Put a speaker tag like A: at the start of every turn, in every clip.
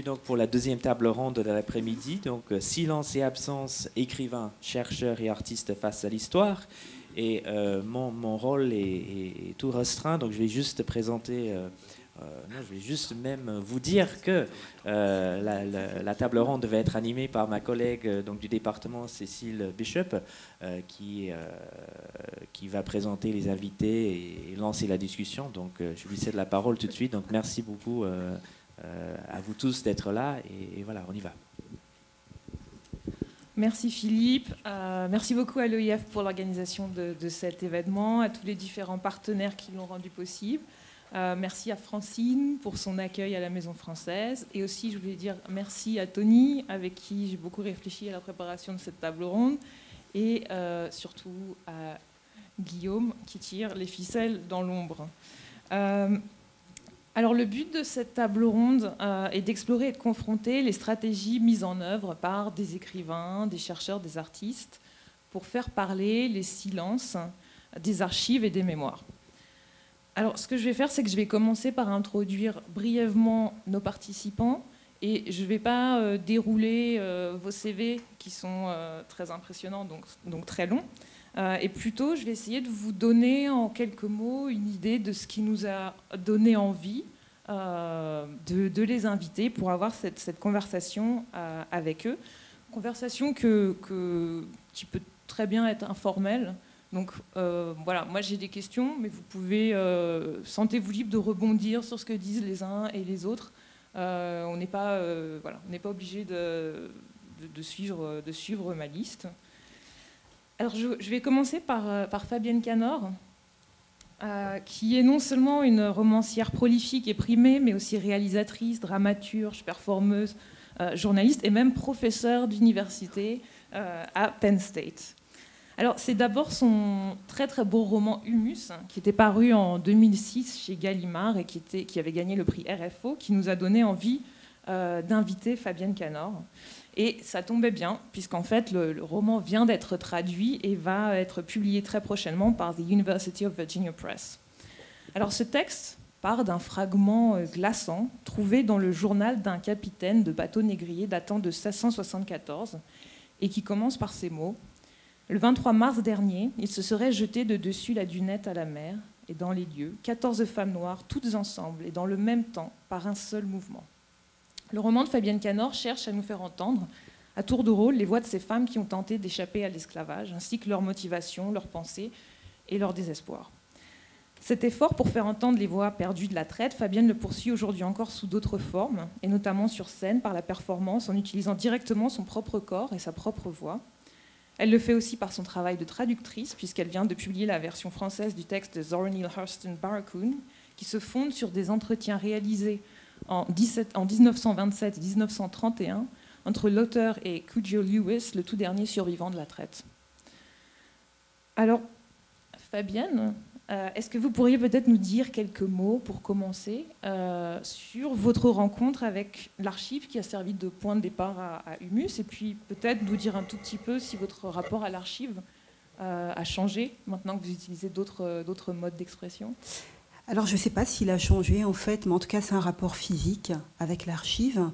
A: donc pour la deuxième table ronde de l'après-midi. Donc, silence et absence, écrivains, chercheurs et artistes face à l'histoire. Et mon rôle est tout restreint, donc je vais juste présenter... non, je vais juste même vous dire que la table ronde devait être animée par ma collègue donc, du département, Cécile Bishop, qui va présenter les invités et lancer la discussion. Donc, je lui cède la parole tout de suite. Donc, merci beaucoup à vous tous d'être là. Et voilà, on y va.
B: Merci Philippe, merci beaucoup à l'OIF pour l'organisation de cet événement, à tous les différents partenaires qui l'ont rendu possible. Merci à Francine pour son accueil à la Maison Française. Et aussi, je voulais dire merci à Tony, avec qui j'ai beaucoup réfléchi à la préparation de cette table ronde. Et surtout à Guillaume, qui tire les ficelles dans l'ombre. Alors, le but de cette table ronde est d'explorer et de confronter les stratégies mises en œuvre par des écrivains, des chercheurs, des artistes, pour faire parler les silences des archives et des mémoires. Alors, ce que je vais faire, c'est que je vais commencer par introduire brièvement nos participants et je ne vais pas dérouler vos CV qui sont très impressionnants, donc très longs. Et plutôt, je vais essayer de vous donner en quelques mots une idée de ce qui nous a donné envie de les inviter pour avoir cette conversation avec eux. Conversation qui peut très bien être informelle. Donc voilà, moi j'ai des questions, mais vous pouvez, sentez-vous libre de rebondir sur ce que disent les uns et les autres. On n'est pas, voilà, on n'est pas obligé de suivre ma liste. Alors je vais commencer par Fabienne Canor, qui est non seulement une romancière prolifique et primée, mais aussi réalisatrice, dramaturge, performeuse, journaliste et même professeure d'université à Penn State. Alors, c'est d'abord son très très beau roman Humus, qui était paru en 2006 chez Gallimard et qui avait gagné le prix RFO, qui nous a donné envie d'inviter Fabienne Canor. Et ça tombait bien, puisqu'en fait, le roman vient d'être traduit et va être publié très prochainement par The University of Virginia Press. Alors, ce texte part d'un fragment glaçant trouvé dans le journal d'un capitaine de bateau négrier datant de 1674 et qui commence par ces mots. Le 23 mars dernier, il se serait jeté de dessus la dunette à la mer, et dans les lieux, 14 femmes noires, toutes ensemble, et dans le même temps, par un seul mouvement. Le roman de Fabienne Canor cherche à nous faire entendre, à tour de rôle, les voix de ces femmes qui ont tenté d'échapper à l'esclavage, ainsi que leurs motivations, leurs pensées et leur désespoir. Cet effort pour faire entendre les voix perdues de la traite, Fabienne le poursuit aujourd'hui encore sous d'autres formes, et notamment sur scène, par la performance, en utilisant directement son propre corps et sa propre voix. Elle le fait aussi par son travail de traductrice, puisqu'elle vient de publier la version française du texte de Zora Neale Hurston Barracoon, qui se fonde sur des entretiens réalisés en 1927 et 1931 entre l'auteur et Cudjo Lewis, le tout dernier survivant de la traite. Alors, Fabienne, est-ce que vous pourriez peut-être nous dire quelques mots pour commencer sur votre rencontre avec l'archive qui a servi de point de départ à Humus, et puis peut-être nous dire un tout petit peu si votre rapport à l'archive a changé maintenant que vous utilisez d'autres modes d'expression?
C: Alors je ne sais pas s'il a changé en fait, mais en tout cas c'est un rapport physique avec l'archive.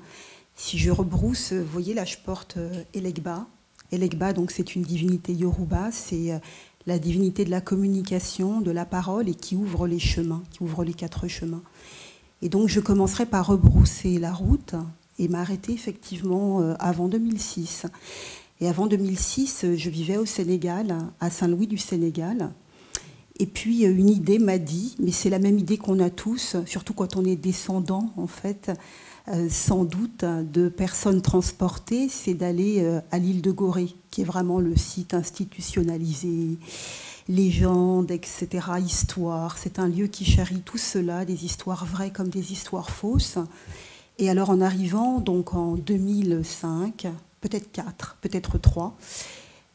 C: Si je rebrousse, vous voyez là je porte Elegba. Elegba, donc c'est une divinité yoruba, c'est la divinité de la communication, de la parole, et qui ouvre les chemins, qui ouvre les 4 chemins. Et donc je commencerai par rebrousser la route et m'arrêter effectivement avant 2006. Et avant 2006, je vivais au Sénégal, à Saint-Louis du Sénégal. Et puis une idée m'a dit, mais c'est la même idée qu'on a tous, surtout quand on est descendant en fait, sans doute, de personnes transportées, c'est d'aller à l'île de Gorée, qui est vraiment le site institutionnalisé, légendes, etc., histoire. C'est un lieu qui charrie tout cela, des histoires vraies comme des histoires fausses. Et alors en arrivant, donc en 2005, peut-être 4, peut-être 3,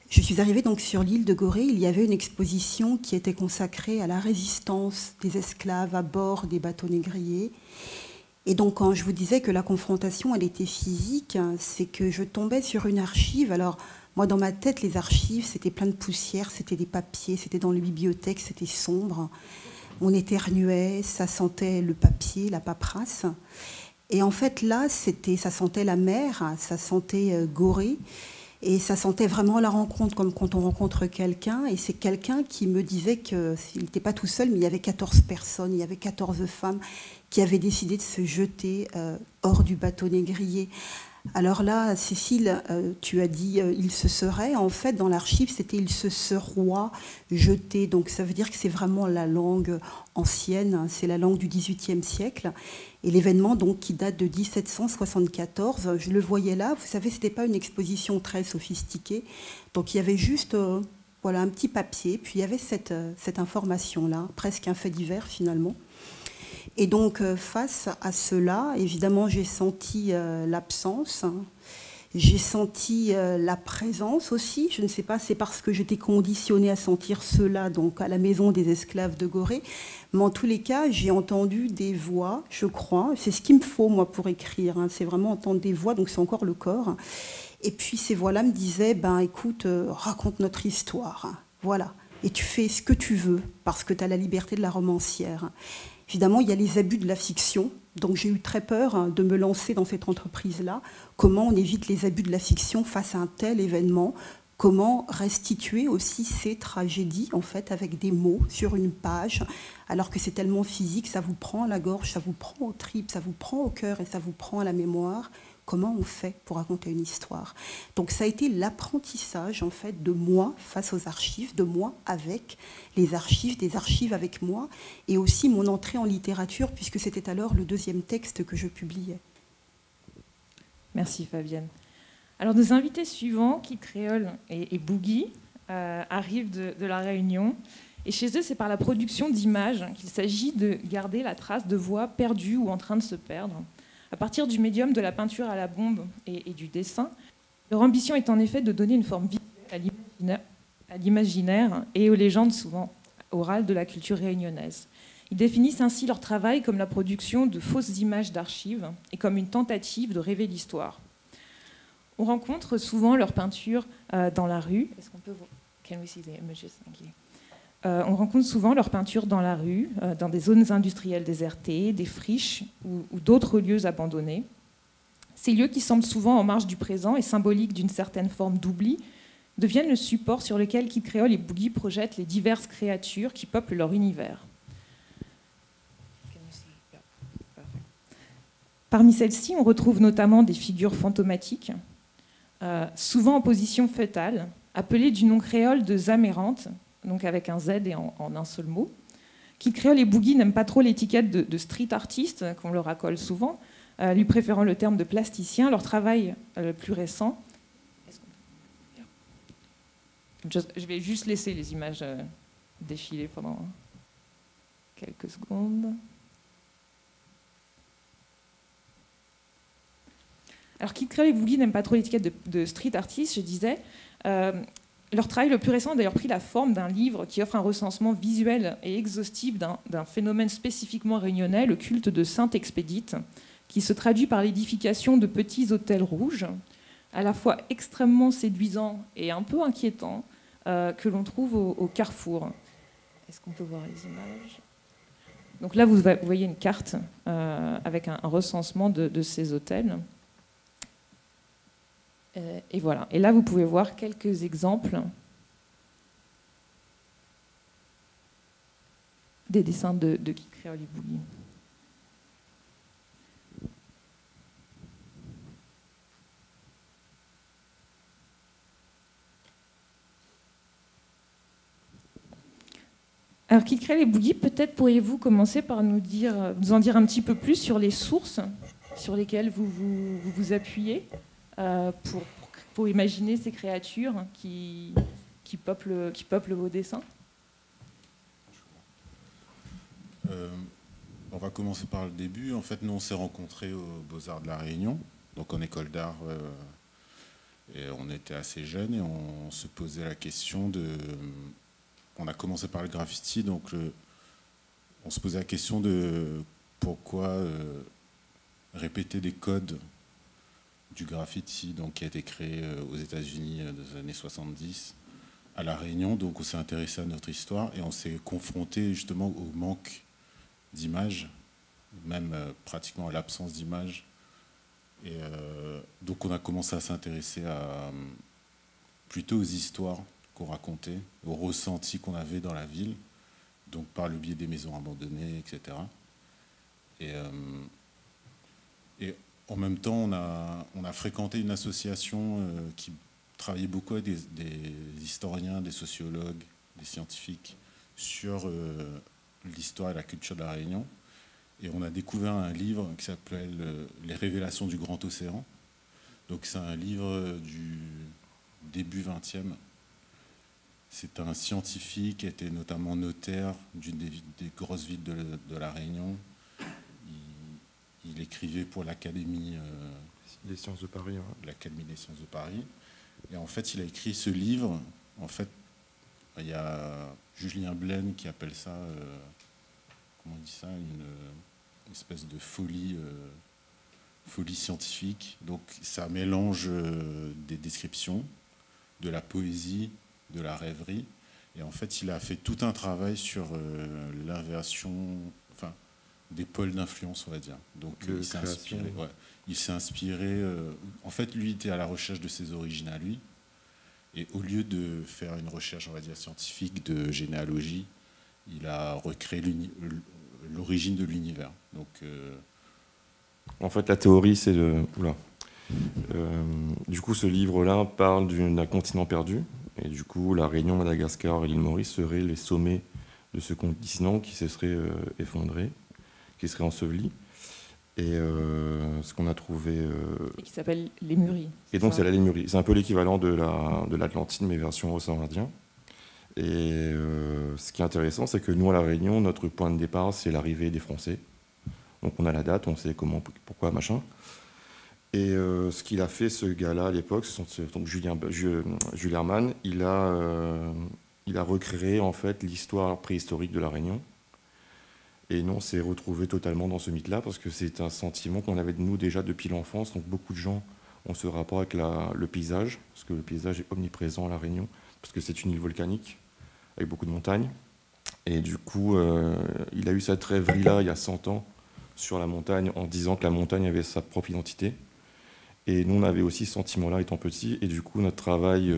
C: je suis arrivée donc sur l'île de Gorée. Il y avait une exposition qui était consacrée à la résistance des esclaves à bord des bateaux négriers. Et donc, quand je vous disais que la confrontation, elle était physique, c'est que je tombais sur une archive. Alors, moi, dans ma tête, les archives, c'était plein de poussière, c'était des papiers, c'était dans les bibliothèques, c'était sombre. On éternuait, ça sentait le papier, la paperasse. Et en fait, là, ça sentait la mer, ça sentait Gorée, et ça sentait vraiment la rencontre, comme quand on rencontre quelqu'un. Et c'est quelqu'un qui me disait qu'il n'était pas tout seul, mais il y avait 14 personnes, il y avait 14 femmes qui avaient décidé de se jeter hors du bateau négrier. Alors là, Cécile, tu as dit il se serait. En fait, dans l'archive, c'était il se seroit jeté. Donc ça veut dire que c'est vraiment la langue ancienne, hein, c'est la langue du XVIIIe siècle. Et l'événement, donc, qui date de 1774, je le voyais là. Vous savez, c'était pas une exposition très sophistiquée. Donc il y avait juste voilà, un petit papier, puis il y avait cette information-là, presque un fait divers finalement. Et donc, face à cela, évidemment, j'ai senti l'absence, hein. J'ai senti la présence aussi. Je ne sais pas, c'est parce que j'étais conditionnée à sentir cela, donc à la maison des esclaves de Gorée. Mais en tous les cas, j'ai entendu des voix, je crois. C'est ce qu'il me faut, moi, pour écrire, hein. C'est vraiment entendre des voix, donc c'est encore le corps. Et puis, ces voix-là me disaient, ben, écoute, raconte notre histoire. Voilà. Et tu fais ce que tu veux, parce que tu as la liberté de la romancière. Évidemment, il y a les abus de la fiction, donc j'ai eu très peur de me lancer dans cette entreprise-là. Comment on évite les abus de la fiction face à un tel événement? Comment restituer aussi ces tragédies, en fait, avec des mots sur une page, alors que c'est tellement physique, ça vous prend à la gorge, ça vous prend aux tripes, ça vous prend au cœur et ça vous prend à la mémoire. Comment on fait pour raconter une histoire? Donc ça a été l'apprentissage en fait de moi face aux archives, de moi avec les archives, des archives avec moi, et aussi mon entrée en littérature, puisque c'était alors le deuxième texte que je publiais.
B: Merci Fabienne. Alors nos invités suivants, Kid Creole et Boogie, arrivent de La Réunion. Et chez eux, c'est par la production d'images qu'il s'agit de garder la trace de voix perdue ou en train de se perdre. À partir du médium de la peinture à la bombe et du dessin, leur ambition est en effet de donner une forme visuelle à l'imaginaire et aux légendes souvent orales de la culture réunionnaise. Ils définissent ainsi leur travail comme la production de fausses images d'archives et comme une tentative de rêver l'histoire. On rencontre souvent leurs peintures dans la rue. Est-ce qu'on peut voir? Can we see the images? Thank you. On rencontre souvent leurs peintures dans la rue, dans des zones industrielles désertées, des friches ou d'autres lieux abandonnés. Ces lieux qui semblent souvent en marge du présent et symboliques d'une certaine forme d'oubli deviennent le support sur lequel Kid Creole et Boogie projettent les diverses créatures qui peuplent leur univers. Parmi celles-ci, on retrouve notamment des figures fantomatiques, souvent en position fœtale, appelées du nom créole de zamérante, donc avec un Z et en un seul mot. Kid Creole et Boogie n'aiment pas trop l'étiquette de street artiste, qu'on leur accole souvent, lui préférant le terme de plasticien. Leur travail le plus récent... Je vais juste laisser les images défiler pendant quelques secondes. Alors Kid Creole et Boogie n'aiment pas trop l'étiquette de street artiste, je disais. Leur travail le plus récent a d'ailleurs pris la forme d'un livre qui offre un recensement visuel et exhaustif d'un phénomène spécifiquement réunionnais, le culte de Sainte-Expédite, qui se traduit par l'édification de petits hôtels rouges, à la fois extrêmement séduisants et un peu inquiétants, que l'on trouve au Carrefour. Est-ce qu'on peut voir les images? Donc là, vous voyez une carte avec un recensement de ces hôtels. Et voilà. Et là, vous pouvez voir quelques exemples des dessins de Kid Creole et Boogie. Alors, Kid Creole et Boogie, peut-être pourriez-vous commencer par nous en dire un petit peu plus sur les sources sur lesquelles vous vous appuyez pour imaginer ces créatures qui peuplent vos dessins.
D: On va commencer par le début. En fait, nous, on s'est rencontrés aux Beaux-Arts de La Réunion, donc en école d'art. Et on était assez jeunes et on se posait la question de... On a commencé par le graffiti, donc on se posait la question de pourquoi répéter des codes du graffiti, donc, qui a été créé aux États-Unis dans les années 70, à La Réunion. Donc on s'est intéressé à notre histoire et on s'est confronté justement au manque d'images même pratiquement à l'absence d'images. Et donc on a commencé à s'intéresser plutôt aux histoires qu'on racontait, aux ressentis qu'on avait dans la ville, donc par le biais des maisons abandonnées, etc. Et en même temps, on a fréquenté une association qui travaillait beaucoup avec des historiens, des sociologues, des scientifiques sur l'histoire et la culture de la Réunion. Et on a découvert un livre qui s'appelle Les révélations du Grand Océan. Donc c'est un livre du début 20e. C'est un scientifique qui était notamment notaire d'une des grosses villes de la Réunion. Il écrivait pour l'Académie
E: des sciences de Paris. Ouais.
D: L'Académie des sciences de Paris. Et en fait, il a écrit ce livre. En fait, il y a Julien Blaine qui appelle ça, comment on dit ça, une espèce de folie scientifique. Donc ça mélange des descriptions, de la poésie, de la rêverie. Et en fait, il a fait tout un travail sur l'inversion, enfin, des pôles d'influence, on va dire. Donc il s'est inspiré. En fait, lui était à la recherche de ses origines à lui. Et au lieu de faire une recherche, on va dire, scientifique de généalogie, il a recréé l'origine de l'univers. Donc,
E: en fait, la théorie, c'est de... du coup, ce livre-là parle d'un continent perdu. Et du coup, la Réunion, Madagascar et l'île Maurice seraient les sommets de ce continent qui se serait effondré, qui serait enseveli. Et ce qu'on a trouvé...
B: Et qui s'appelle Lémurie.
E: Et donc, c'est la Lémurie. C'est un peu l'équivalent de l'Atlantide, mais version océan Indien. Et ce qui est intéressant, c'est que nous, à La Réunion, notre point de départ, c'est l'arrivée des Français. Donc, on a la date, on sait comment, pourquoi, machin. Et ce qu'il a fait, ce gars-là, à l'époque, donc Julien Herman, il a recréé, en fait, l'histoire préhistorique de La Réunion. Et nous, on s'est retrouvés totalement dans ce mythe-là, parce que c'est un sentiment qu'on avait de nous déjà depuis l'enfance. Donc, beaucoup de gens ont ce rapport avec le paysage, parce que le paysage est omniprésent à La Réunion, parce que c'est une île volcanique, avec beaucoup de montagnes. Et du coup, il a eu cette rêverie-là, il y a 100 ans, sur la montagne, en disant que la montagne avait sa propre identité. Et nous, on avait aussi ce sentiment-là étant petit. Et du coup, notre travail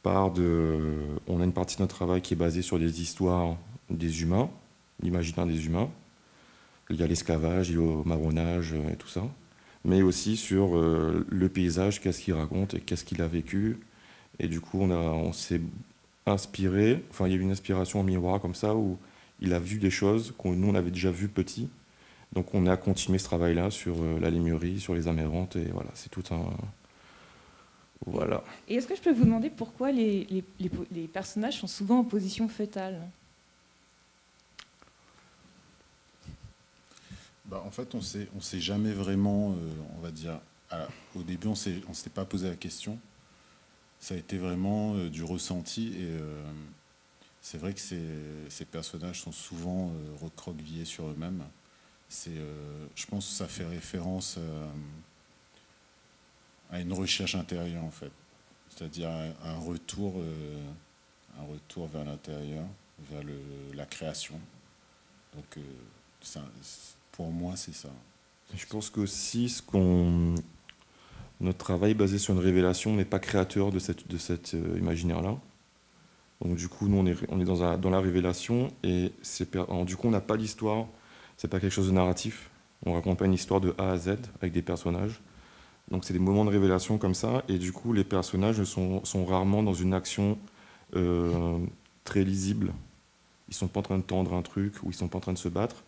E: part de... On a une partie de notre travail qui est basée sur des histoires des humains, l'imaginaire des humains. Il y a l'esclavage, il y a le marronnage et tout ça. Mais aussi sur le paysage, qu'est-ce qu'il raconte et qu'est-ce qu'il a vécu. Et du coup, on s'est inspiré. Enfin, il y a eu une inspiration en miroir comme ça, où il a vu des choses que nous, on avait déjà vues petits. Donc on a continué ce travail-là sur la Lémurie, sur les Amérantes, et voilà, c'est tout un... Voilà.
B: Et est-ce que je peux vous demander pourquoi les personnages sont souvent en position fœtale ?
D: En fait, on s'est jamais vraiment, on va dire, au début, on s'était pas posé la question. Ça a été vraiment du ressenti, et c'est vrai que ces personnages sont souvent recroquevillés sur eux-mêmes. Je pense que ça fait référence à une recherche intérieure, en fait. C'est-à-dire un retour vers l'intérieur, vers la création. Donc, pour moi, c'est ça.
E: Je pense qu'aussi, notre travail basé sur une révélation n'est pas créateur de cet imaginaire-là. Donc, du coup, nous, on est dans la révélation, et du coup, on n'a pas l'histoire. C'est pas quelque chose de narratif. On raconte pas une histoire de A à Z avec des personnages. Donc c'est des moments de révélation comme ça. Et du coup, les personnages sont rarement dans une action très lisible. Ils sont pas en train de tendre un truc ou ils sont pas en train de se battre.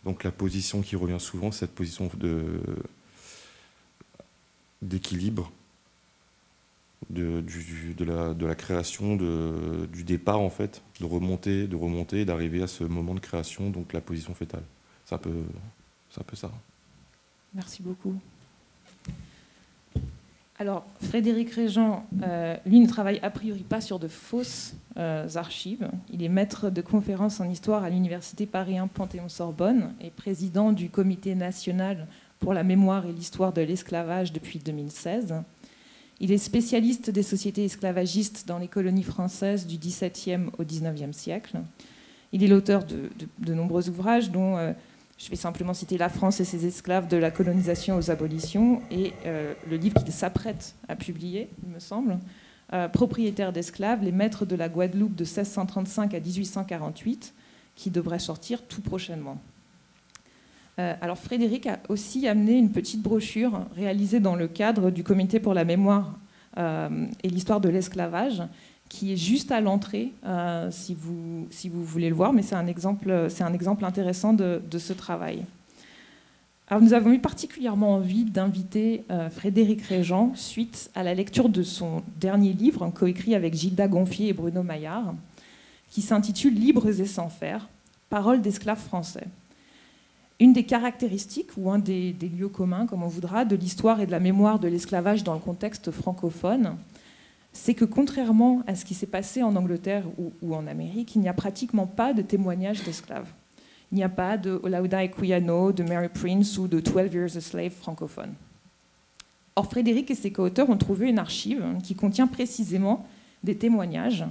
E: Donc la position qui revient souvent, c'est cette position d'équilibre, de la création, du départ en fait, de remonter, d'arriver à ce moment de création, donc la position fœtale. C'est un peu ça.
B: Merci beaucoup. Alors, Frédéric Régent, lui, ne travaille a priori pas sur de fausses archives. Il est maître de conférences en histoire à l'Université Paris 1 Panthéon-Sorbonne et président du Comité national pour la mémoire et l'histoire de l'esclavage depuis 2016. Il est spécialiste des sociétés esclavagistes dans les colonies françaises du XVIIe au XIXe siècle. Il est l'auteur de nombreux ouvrages, dont Je vais simplement citer La France et ses esclaves de la colonisation aux abolitions et le livre qu'il s'apprête à publier, il me semble, Propriétaires d'esclaves, les maîtres de la Guadeloupe de 1635 à 1848, qui devrait sortir tout prochainement. Alors Frédéric a aussi amené une petite brochure réalisée dans le cadre du Comité pour la mémoire et l'histoire de l'esclavage, qui est juste à l'entrée, si vous voulez le voir, mais c'est un exemple intéressant de ce travail. Alors, nous avons eu particulièrement envie d'inviter Frédéric Régent suite à la lecture de son dernier livre, coécrit avec Gilda Gonfier et Bruno Maillard, qui s'intitule « Libres et sans faire, paroles d'esclaves français ». Une des caractéristiques, ou un des lieux communs, comme on voudra, de l'histoire et de la mémoire de l'esclavage dans le contexte francophone, c'est que contrairement à ce qui s'est passé en Angleterre ou en Amérique, il n'y a pratiquement pas de témoignages d'esclaves. Il n'y a pas de Olaudah Equiano, de Mary Prince ou de 12 Years a Slave francophone. Or, Frédéric et ses co-auteurs ont trouvé une archive qui contient précisément des témoignages,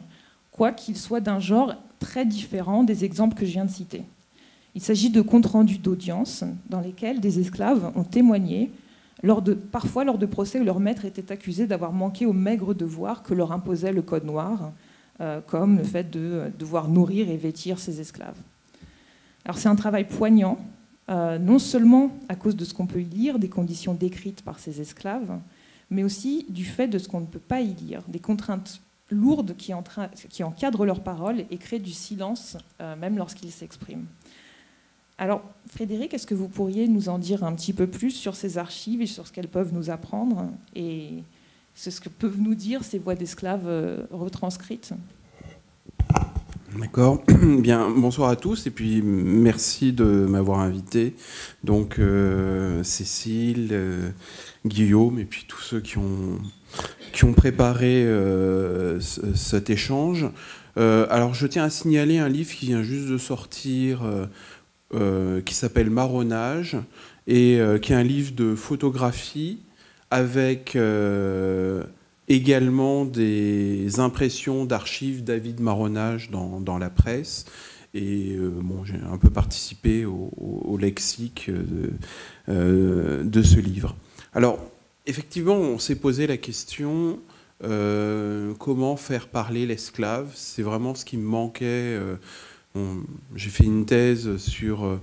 B: quoiqu'ils soient d'un genre très différent des exemples que je viens de citer. Il s'agit de comptes rendus d'audience dans lesquels des esclaves ont témoigné, parfois lors de procès où leur maître était accusé d'avoir manqué aux maigres devoirs que leur imposait le Code noir, comme le fait de devoir nourrir et vêtir ses esclaves. Alors c'est un travail poignant, non seulement à cause de ce qu'on peut y lire, des conditions décrites par ces esclaves, mais aussi du fait de ce qu'on ne peut pas y lire, des contraintes lourdes qui encadrent leurs paroles et créent du silence, même lorsqu'ils s'expriment. Alors, Frédéric, est-ce que vous pourriez nous en dire un petit peu plus sur ces archives et sur ce qu'elles peuvent nous apprendre et ce que peuvent nous dire ces voix d'esclaves retranscrites ?
F: D'accord. Bien, bonsoir à tous et puis merci de m'avoir invité. Donc Cécile, Guillaume et puis tous ceux qui ont préparé cet échange. Alors je tiens à signaler un livre qui vient juste de sortir qui s'appelle Marronnage et qui est un livre de photographie avec également des impressions d'archives David Marronnage dans la presse. Et bon, j'ai un peu participé au lexique de ce livre. Alors, effectivement, on s'est posé la question comment faire parler l'esclave. C'est vraiment ce qui me manquait. J'ai fait une thèse sur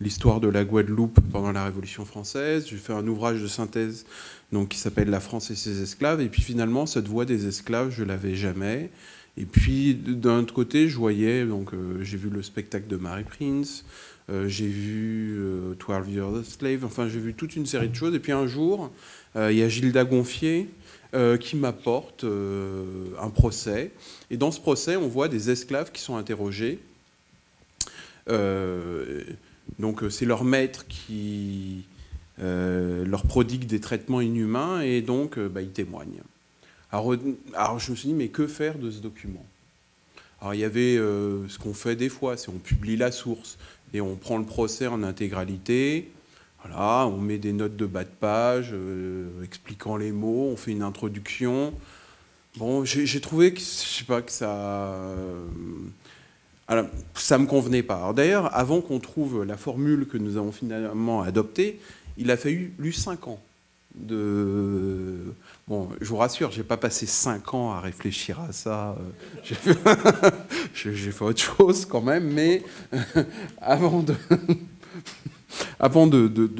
F: l'histoire de la Guadeloupe pendant la Révolution française. J'ai fait un ouvrage de synthèse donc, qui s'appelle « La France et ses esclaves ». Et puis finalement, cette voix des esclaves, je ne l'avais jamais. Et puis d'un autre côté, je voyais, donc j'ai vu le spectacle de Mary Prince, j'ai vu 12 Years a Slave, enfin j'ai vu toute une série de choses. Et puis un jour, il y a Gilda Gonfier qui m'apporte un procès. Et dans ce procès, on voit des esclaves qui sont interrogés. Donc c'est leur maître qui leur prodigue des traitements inhumains et donc ils témoignent. Alors je me suis dit, mais que faire de ce document ? Alors il y avait ce qu'on fait des fois, c'est on publie la source et on prend le procès en intégralité. Voilà, on met des notes de bas de page expliquant les mots, on fait une introduction. Bon, j'ai trouvé que, je sais pas, que ça... Alors, ça ne me convenait pas. Alors, d'ailleurs, avant qu'on trouve la formule que nous avons finalement adoptée, il a fallu 5 ans. Bon, je vous rassure, je n'ai pas passé 5 ans à réfléchir à ça. J'ai fait autre chose quand même, mais avant de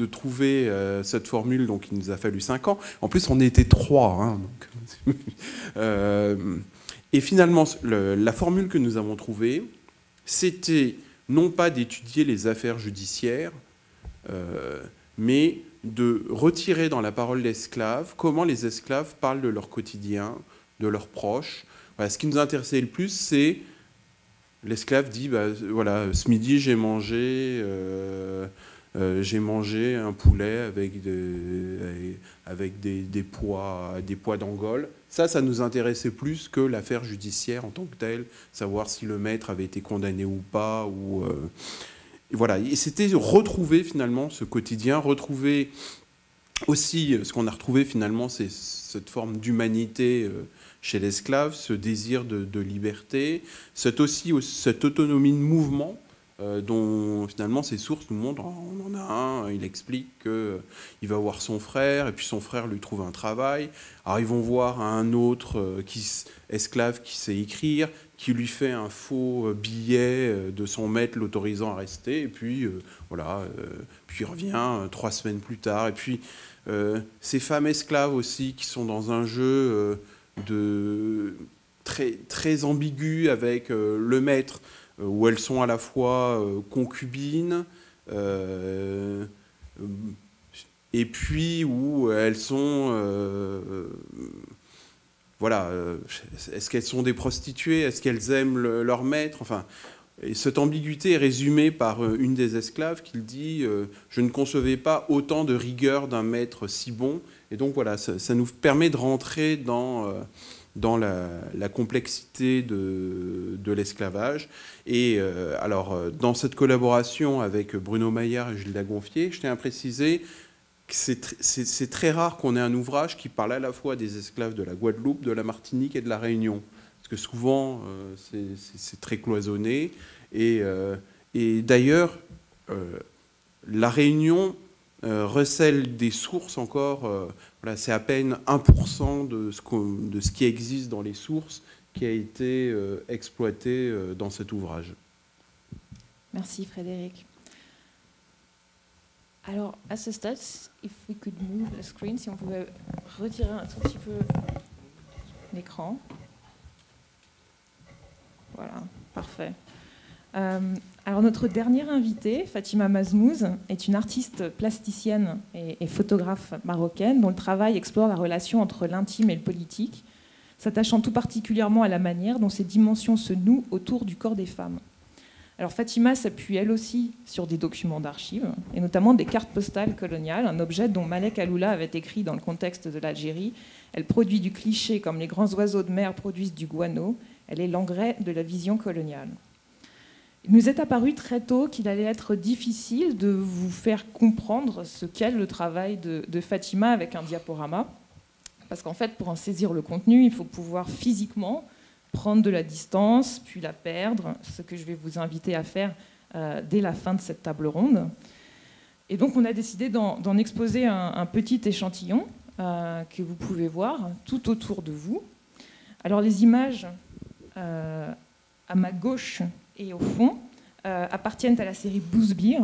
F: trouver cette formule, donc il nous a fallu 5 ans. En plus, on était 3. Hein, donc, et finalement, la formule que nous avons trouvée, c'était non pas d'étudier les affaires judiciaires, mais de retirer dans la parole l'esclave comment les esclaves parlent de leur quotidien, de leurs proches. Voilà, ce qui nous intéressait le plus, c'est l'esclave dit, voilà, ce midi j'ai mangé un poulet avec des pois d'Angole. Ça nous intéressait plus que l'affaire judiciaire en tant que telle, savoir si le maître avait été condamné ou pas. Et voilà. Et c'était retrouver finalement ce quotidien, retrouver aussi ce qu'on a retrouvé finalement, c'est cette forme d'humanité chez l'esclave, ce désir de liberté, cette autonomie de mouvement. dont finalement ces sources nous montrent, on en a un, il explique qu'il va voir son frère, et puis son frère lui trouve un travail. Alors ils vont voir un autre esclave qui sait écrire, qui lui fait un faux billet de son maître l'autorisant à rester, et puis voilà, puis il revient 3 semaines plus tard. Et puis ces femmes esclaves aussi qui sont dans un jeu très, très ambigu avec le maître, où elles sont à la fois concubines, et puis où elles sont... voilà, est-ce qu'elles sont des prostituées? Est-ce qu'elles aiment leur maître? Enfin, et cette ambiguïté est résumée par une des esclaves qui dit je ne concevais pas autant de rigueur d'un maître si bon. Et donc voilà, ça nous permet de rentrer dans la complexité de l'esclavage. Et alors, dans cette collaboration avec Bruno Maillard et Gilda Gonfier, je tiens à préciser que c'est très rare qu'on ait un ouvrage qui parle à la fois des esclaves de la Guadeloupe, de la Martinique et de la Réunion. Parce que souvent, c'est très cloisonné. Et d'ailleurs, la Réunion recèle des sources encore... voilà, c'est à peine 1% de ce qui existe dans les sources qui a été exploité dans cet ouvrage.
B: Merci Frédéric. Alors, à ce stade, if we could move the screen, si on pouvait retirer un tout petit peu l'écran. Voilà, parfait. Alors notre dernière invitée, Fatima Mazmouz, est une artiste plasticienne et photographe marocaine dont le travail explore la relation entre l'intime et le politique, s'attachant tout particulièrement à la manière dont ces dimensions se nouent autour du corps des femmes. Alors Fatima s'appuie elle aussi sur des documents d'archives, et notamment des cartes postales coloniales, un objet dont Malek Aloula avait écrit dans le contexte de l'Algérie. Elle produit du cliché comme les grands oiseaux de mer produisent du guano. Elle est l'engrais de la vision coloniale. Il nous est apparu très tôt qu'il allait être difficile de vous faire comprendre ce qu'est le travail de Fatima avec un diaporama, parce qu'en fait, pour en saisir le contenu, il faut pouvoir physiquement prendre de la distance, puis la perdre, ce que je vais vous inviter à faire dès la fin de cette table ronde. Et donc, on a décidé d'en exposer un petit échantillon que vous pouvez voir tout autour de vous. Alors, les images à ma gauche et au fond appartiennent à la série Bouzbir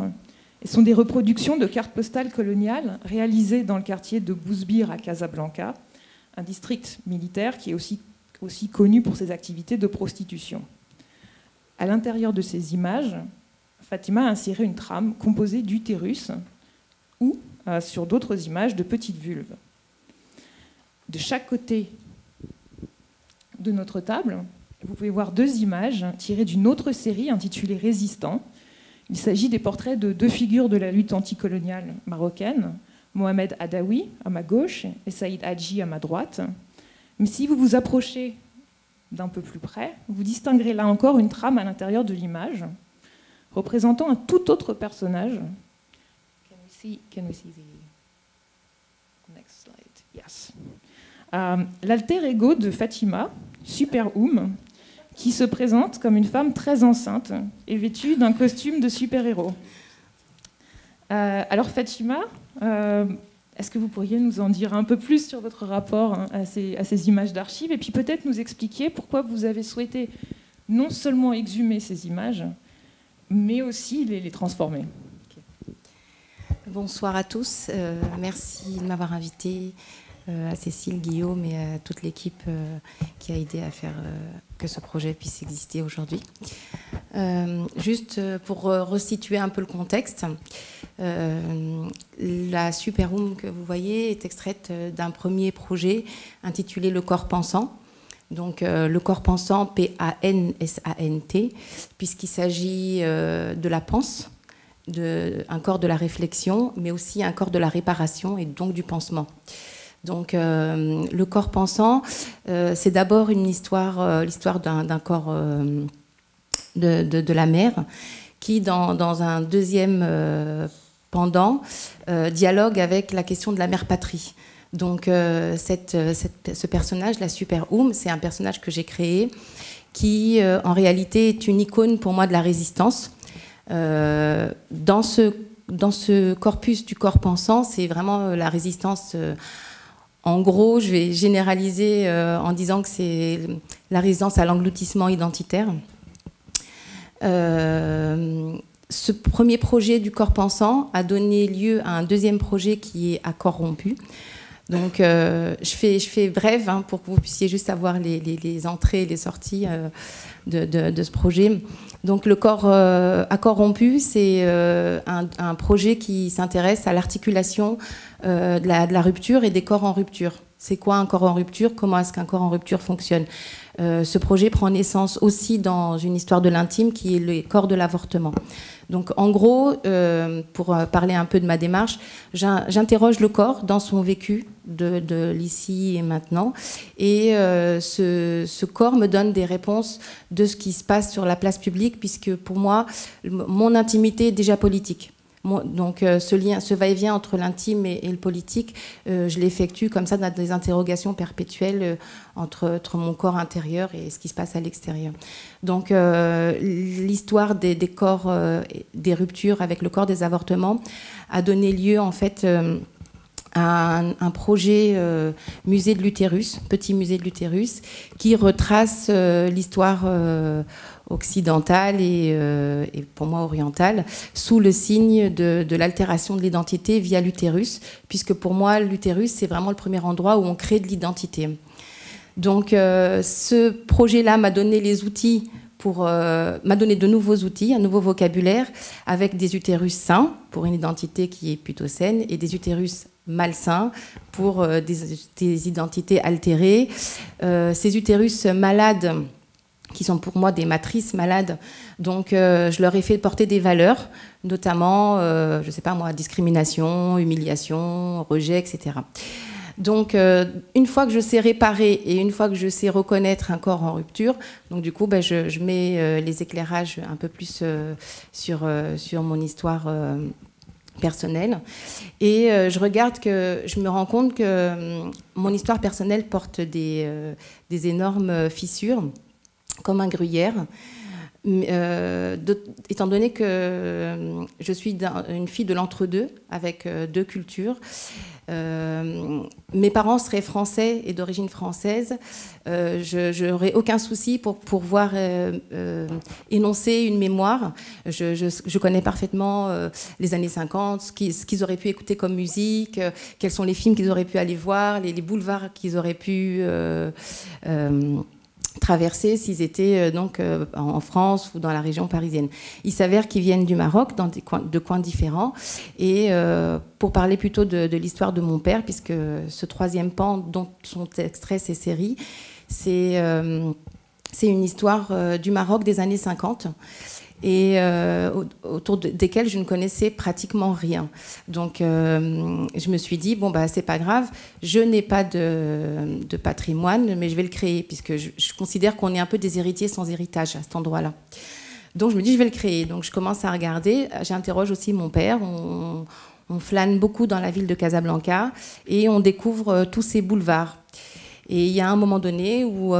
B: et sont des reproductions de cartes postales coloniales réalisées dans le quartier de Bouzbir à Casablanca, un district militaire qui est aussi connu pour ses activités de prostitution. À l'intérieur de ces images, Fatima a inséré une trame composée d'utérus ou, sur d'autres images, de petites vulves. De chaque côté de notre table, vous pouvez voir 2 images tirées d'une autre série intitulée Résistants. Il s'agit des portraits de 2 figures de la lutte anticoloniale marocaine, Mohamed Adawi à ma gauche et Saïd Hadji à ma droite. Mais si vous vous approchez d'un peu plus près, vous distinguerez là encore une trame à l'intérieur de l'image, représentant un tout autre personnage. Can we see the next slide? Yes. L'alter ego de Fatima, Super qui se présente comme une femme très enceinte et vêtue d'un costume de super-héros. Alors Fatima, est-ce que vous pourriez nous en dire un peu plus sur votre rapport à ces images d'archives et puis peut-être nous expliquer pourquoi vous avez souhaité non seulement exhumer ces images, mais aussi les transformer?
G: Bonsoir à tous, merci de m'avoir invité, à Cécile, Guillaume et à toute l'équipe qui a aidé à faire que ce projet puisse exister aujourd'hui. Juste pour resituer un peu le contexte, la Superwoman que vous voyez est extraite d'un premier projet intitulé Le corps pensant. Donc le corps pensant, P-A-N-S-A-N-T, puisqu'il s'agit de la pense, un corps de la réflexion, mais aussi un corps de la réparation et donc du pansement. Donc le corps pensant, c'est d'abord l'histoire d'un corps de la mère qui, dans un deuxième pendant, dialogue avec la question de la mère patrie. Donc ce personnage, la Super-Oum, c'est un personnage que j'ai créé qui, en réalité, est une icône pour moi de la résistance. Dans ce corpus du corps pensant, c'est vraiment la résistance. En gros, je vais généraliser en disant que c'est la résistance à l'engloutissement identitaire. Ce premier projet du corps pensant a donné lieu à un deuxième projet qui est à corps rompu. Donc, je fais bref pour que vous puissiez juste avoir les entrées et les sorties de ce projet. Donc, le corps à corps rompu, c'est un projet qui s'intéresse à l'articulation de la rupture et des corps en rupture. C'est quoi un corps en rupture? Comment est-ce qu'un corps en rupture fonctionne? Ce projet prend naissance aussi dans une histoire de l'intime qui est le corps de l'avortement. Donc en gros, pour parler un peu de ma démarche, j'interroge le corps dans son vécu de l'ici et maintenant. Et ce corps me donne des réponses de ce qui se passe sur la place publique, puisque pour moi, mon intimité est déjà politique. Donc ce va-et-vient entre l'intime et le politique, je l'effectue comme ça dans des interrogations perpétuelles entre mon corps intérieur et ce qui se passe à l'extérieur. Donc l'histoire des corps, des ruptures avec le corps des avortements a donné lieu en fait à un projet musée de l'utérus, petit musée de l'utérus, qui retrace l'histoire occidentale et pour moi orientale, sous le signe de l'altération de l'identité via l'utérus, puisque pour moi l'utérus c'est vraiment le premier endroit où on crée de l'identité. Donc ce projet-là m'a donné les outils m'a donné de nouveaux outils, un nouveau vocabulaire, avec des utérus sains pour une identité qui est plutôt saine et des utérus malsains pour des identités altérées. Ces utérus malades, qui sont pour moi des matrices malades, donc je leur ai fait porter des valeurs, notamment, je ne sais pas moi, discrimination, humiliation, rejet, etc. Donc, une fois que je sais réparer et une fois que je sais reconnaître un corps en rupture, donc du coup, je mets les éclairages un peu plus sur mon histoire personnelle. Et je me rends compte que mon histoire personnelle porte des énormes fissures, comme un gruyère. Étant donné que je suis une fille de l'entre-deux, avec deux cultures, mes parents seraient français et d'origine française, je n'aurais aucun souci pour pouvoir énoncer une mémoire. Je connais parfaitement les années 50, ce qu'ils auraient pu écouter comme musique, quels sont les films qu'ils auraient pu aller voir, les boulevards qu'ils auraient pu traverser s'ils étaient donc en France ou dans la région parisienne. Il s'avère qu'ils viennent du Maroc, dans de coins différents. Et pour parler plutôt de l'histoire de mon père, puisque ce troisième pan dont sont extraits ces séries, c'est une histoire du Maroc des années 50. Et autour desquels je ne connaissais pratiquement rien. Donc je me suis dit, bon, bah, c'est pas grave, je n'ai pas de patrimoine, mais je vais le créer, puisque je considère qu'on est un peu des héritiers sans héritage à cet endroit-là. Donc je me dis, je vais le créer. Donc je commence à regarder, j'interroge aussi mon père, on flâne beaucoup dans la ville de Casablanca, et on découvre tous ces boulevards. Et il y a un moment donné où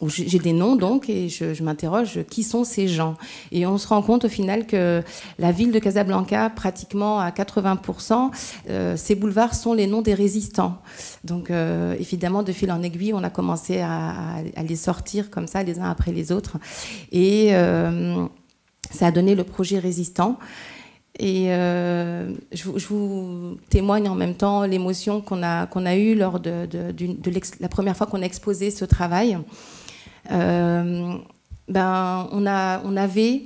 G: j'ai des noms, donc, et je m'interroge, qui sont ces gens? Et on se rend compte au final que la ville de Casablanca, pratiquement à 80%, ces boulevards sont les noms des résistants. Donc, évidemment, de fil en aiguille, on a commencé à les sortir comme ça, les uns après les autres. Et ça a donné le projet Résistant. Et je vous témoigne en même temps l'émotion qu'on a eue lors de la première fois qu'on a exposé ce travail. On avait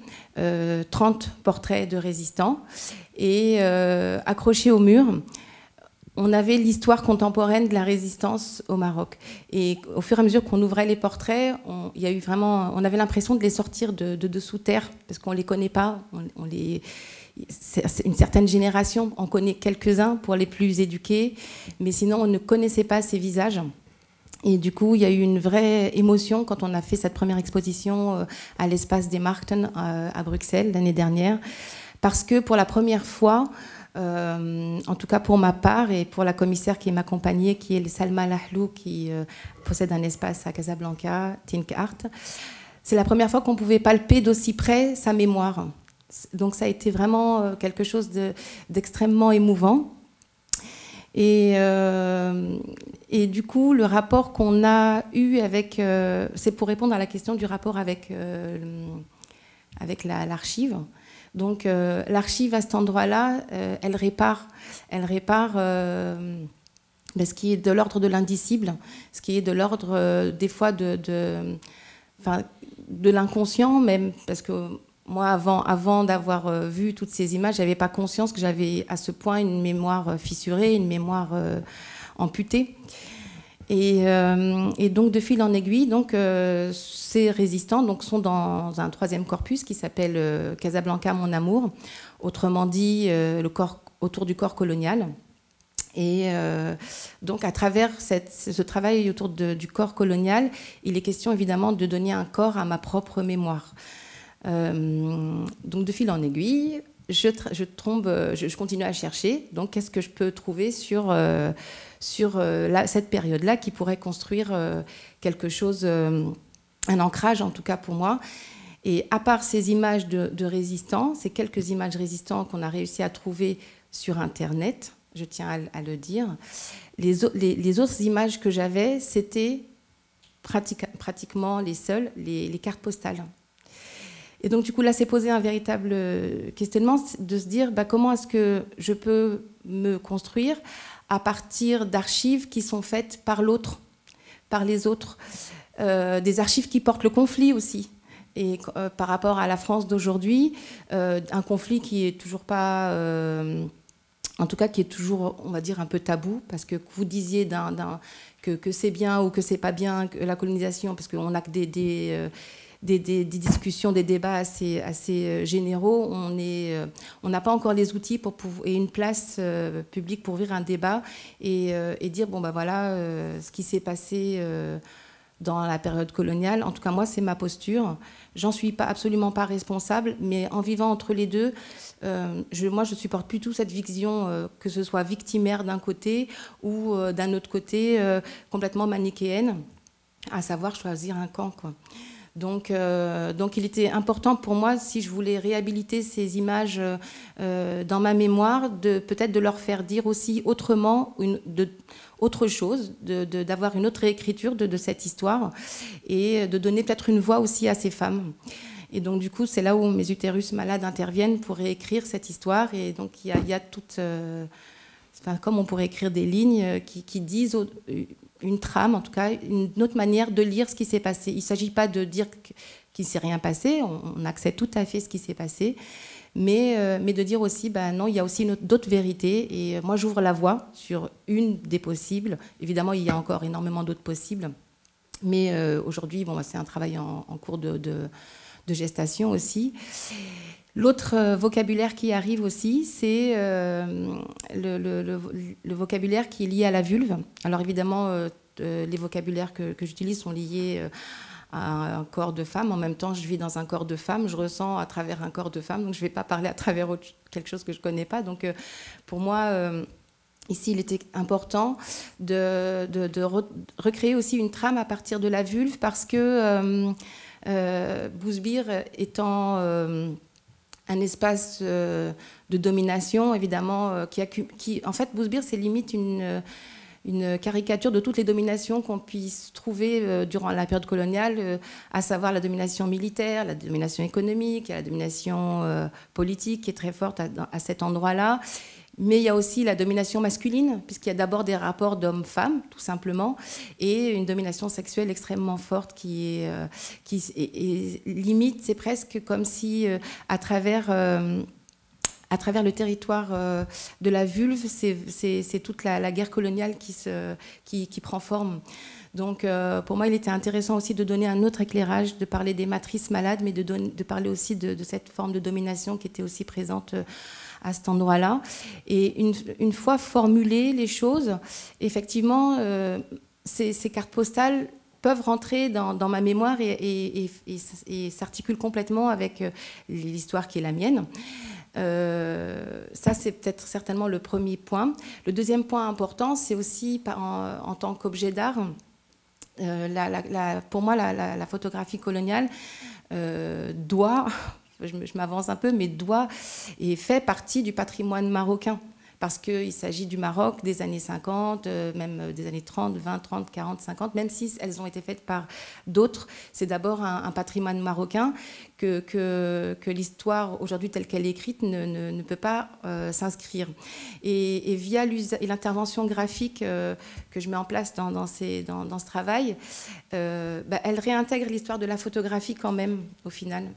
G: 30 portraits de résistants et accrochés au mur, on avait l'histoire contemporaine de la résistance au Maroc. Et au fur et à mesure qu'on ouvrait les portraits, on avait l'impression de les sortir de dessous terre, parce qu'on ne les connaît pas. C'est une certaine génération, on connaît quelques-uns pour les plus éduqués, mais sinon on ne connaissait pas ces visages. Et du coup, il y a eu une vraie émotion quand on a fait cette première exposition à l'espace des Markten à Bruxelles l'année dernière, parce que pour la première fois, en tout cas pour ma part et pour la commissaire qui m'accompagnait, qui est Salma Lahlou, qui possède un espace à Casablanca, Think Art, c'est la première fois qu'on pouvait palper d'aussi près sa mémoire. Donc ça a été vraiment quelque chose d'extrêmement émouvant. Et du coup, le rapport qu'on a eu avec... c'est pour répondre à la question du rapport avec l'archive. Donc l'archive, à cet endroit-là, elle répare ce qui est de l'ordre de l'indicible, ce qui est de l'ordre des fois de l'inconscient même, parce que moi, avant d'avoir vu toutes ces images, je n'avais pas conscience que j'avais à ce point une mémoire fissurée, une mémoire amputée. Et donc, de fil en aiguille, donc, ces résistants donc, sont dans un troisième corpus qui s'appelle Casablanca, mon amour, autrement dit, le corps, autour du corps colonial. Et donc, à travers ce travail autour du corps colonial, il est question évidemment de donner un corps à ma propre mémoire. Donc, de fil en aiguille, je continue à chercher. Donc, qu'est-ce que je peux trouver sur cette période-là qui pourrait construire quelque chose, un ancrage en tout cas pour moi. Et à part ces images de résistants, ces quelques images résistants qu'on a réussi à trouver sur Internet, je tiens à le dire, les autres images que j'avais, c'était pratiquement les seules, les cartes postales. Et donc, du coup, là, c'est posé un véritable questionnement de se dire comment est-ce que je peux me construire à partir d'archives qui sont faites par l'autre, par les autres, des archives qui portent le conflit aussi. Et par rapport à la France d'aujourd'hui, un conflit qui est toujours pas... en tout cas, qui est toujours, on va dire, un peu tabou, parce que vous disiez que c'est bien ou que c'est pas bien la colonisation, parce qu'on n'a que des discussions, des débats assez généraux. On n'a pas encore les outils et une place publique pour ouvrir un débat et dire voilà ce qui s'est passé dans la période coloniale. En tout cas, moi, c'est ma posture. J'en suis absolument pas responsable, mais en vivant entre les deux, moi, je supporte plus tout cette vision, que ce soit victimaire d'un côté ou d'un autre côté, complètement manichéenne, à savoir choisir un camp, quoi. Donc, il était important pour moi, si je voulais réhabiliter ces images dans ma mémoire, peut-être de leur faire dire aussi autrement, autre chose, d'avoir une autre réécriture de cette histoire et de donner peut-être une voix aussi à ces femmes. Et donc, du coup, c'est là où mes utérus malades interviennent pour réécrire cette histoire. Et donc, il y a toute... comme on pourrait écrire des lignes qui disent... une trame, en tout cas, une autre manière de lire ce qui s'est passé. Il ne s'agit pas de dire qu'il ne s'est rien passé, on accepte tout à fait ce qui s'est passé, mais de dire aussi, non, il y a aussi d'autres vérités, et moi j'ouvre la voie sur une des possibles. Évidemment, il y a encore énormément d'autres possibles, mais aujourd'hui, c'est un travail en cours de gestation aussi. L'autre vocabulaire qui arrive aussi, c'est le vocabulaire qui est lié à la vulve. Alors évidemment, les vocabulaires que j'utilise sont liés à un corps de femme. En même temps, je vis dans un corps de femme, je ressens à travers un corps de femme, donc je ne vais pas parler à travers quelque chose que je ne connais pas. Donc pour moi, ici, il était important de recréer aussi une trame à partir de la vulve, parce que Bouzebir étant... un espace de domination, évidemment, en fait, Bouzebir, c'est limite une caricature de toutes les dominations qu'on puisse trouver durant la période coloniale, à savoir la domination militaire, la domination économique, la domination politique qui est très forte à cet endroit-là. Mais il y a aussi la domination masculine, puisqu'il y a d'abord des rapports d'hommes-femmes, tout simplement, et une domination sexuelle extrêmement forte qui est limite, c'est presque comme si, à travers le territoire de la vulve, c'est toute la guerre coloniale qui prend forme. Donc, pour moi, il était intéressant aussi de donner un autre éclairage, de parler des matrices malades, mais de parler aussi de cette forme de domination qui était aussi présente à cet endroit-là. Et une fois formulées les choses, effectivement, ces cartes postales peuvent rentrer dans ma mémoire et s'articulent complètement avec l'histoire qui est la mienne. Ça, c'est peut-être certainement le premier point. Le deuxième point important, c'est aussi en tant qu'objet d'art, Pour moi, la photographie coloniale doit, je m'avance un peu, mais doit et fait partie du patrimoine marocain. Parce qu'il s'agit du Maroc des années 50, même des années 30, 20, 30, 40, 50, même si elles ont été faites par d'autres. C'est d'abord un patrimoine marocain que l'histoire, aujourd'hui telle qu'elle est écrite, ne peut pas s'inscrire. Et via l'intervention graphique que je mets en place dans ce travail, elle réintègre l'histoire de la photographie quand même, au final.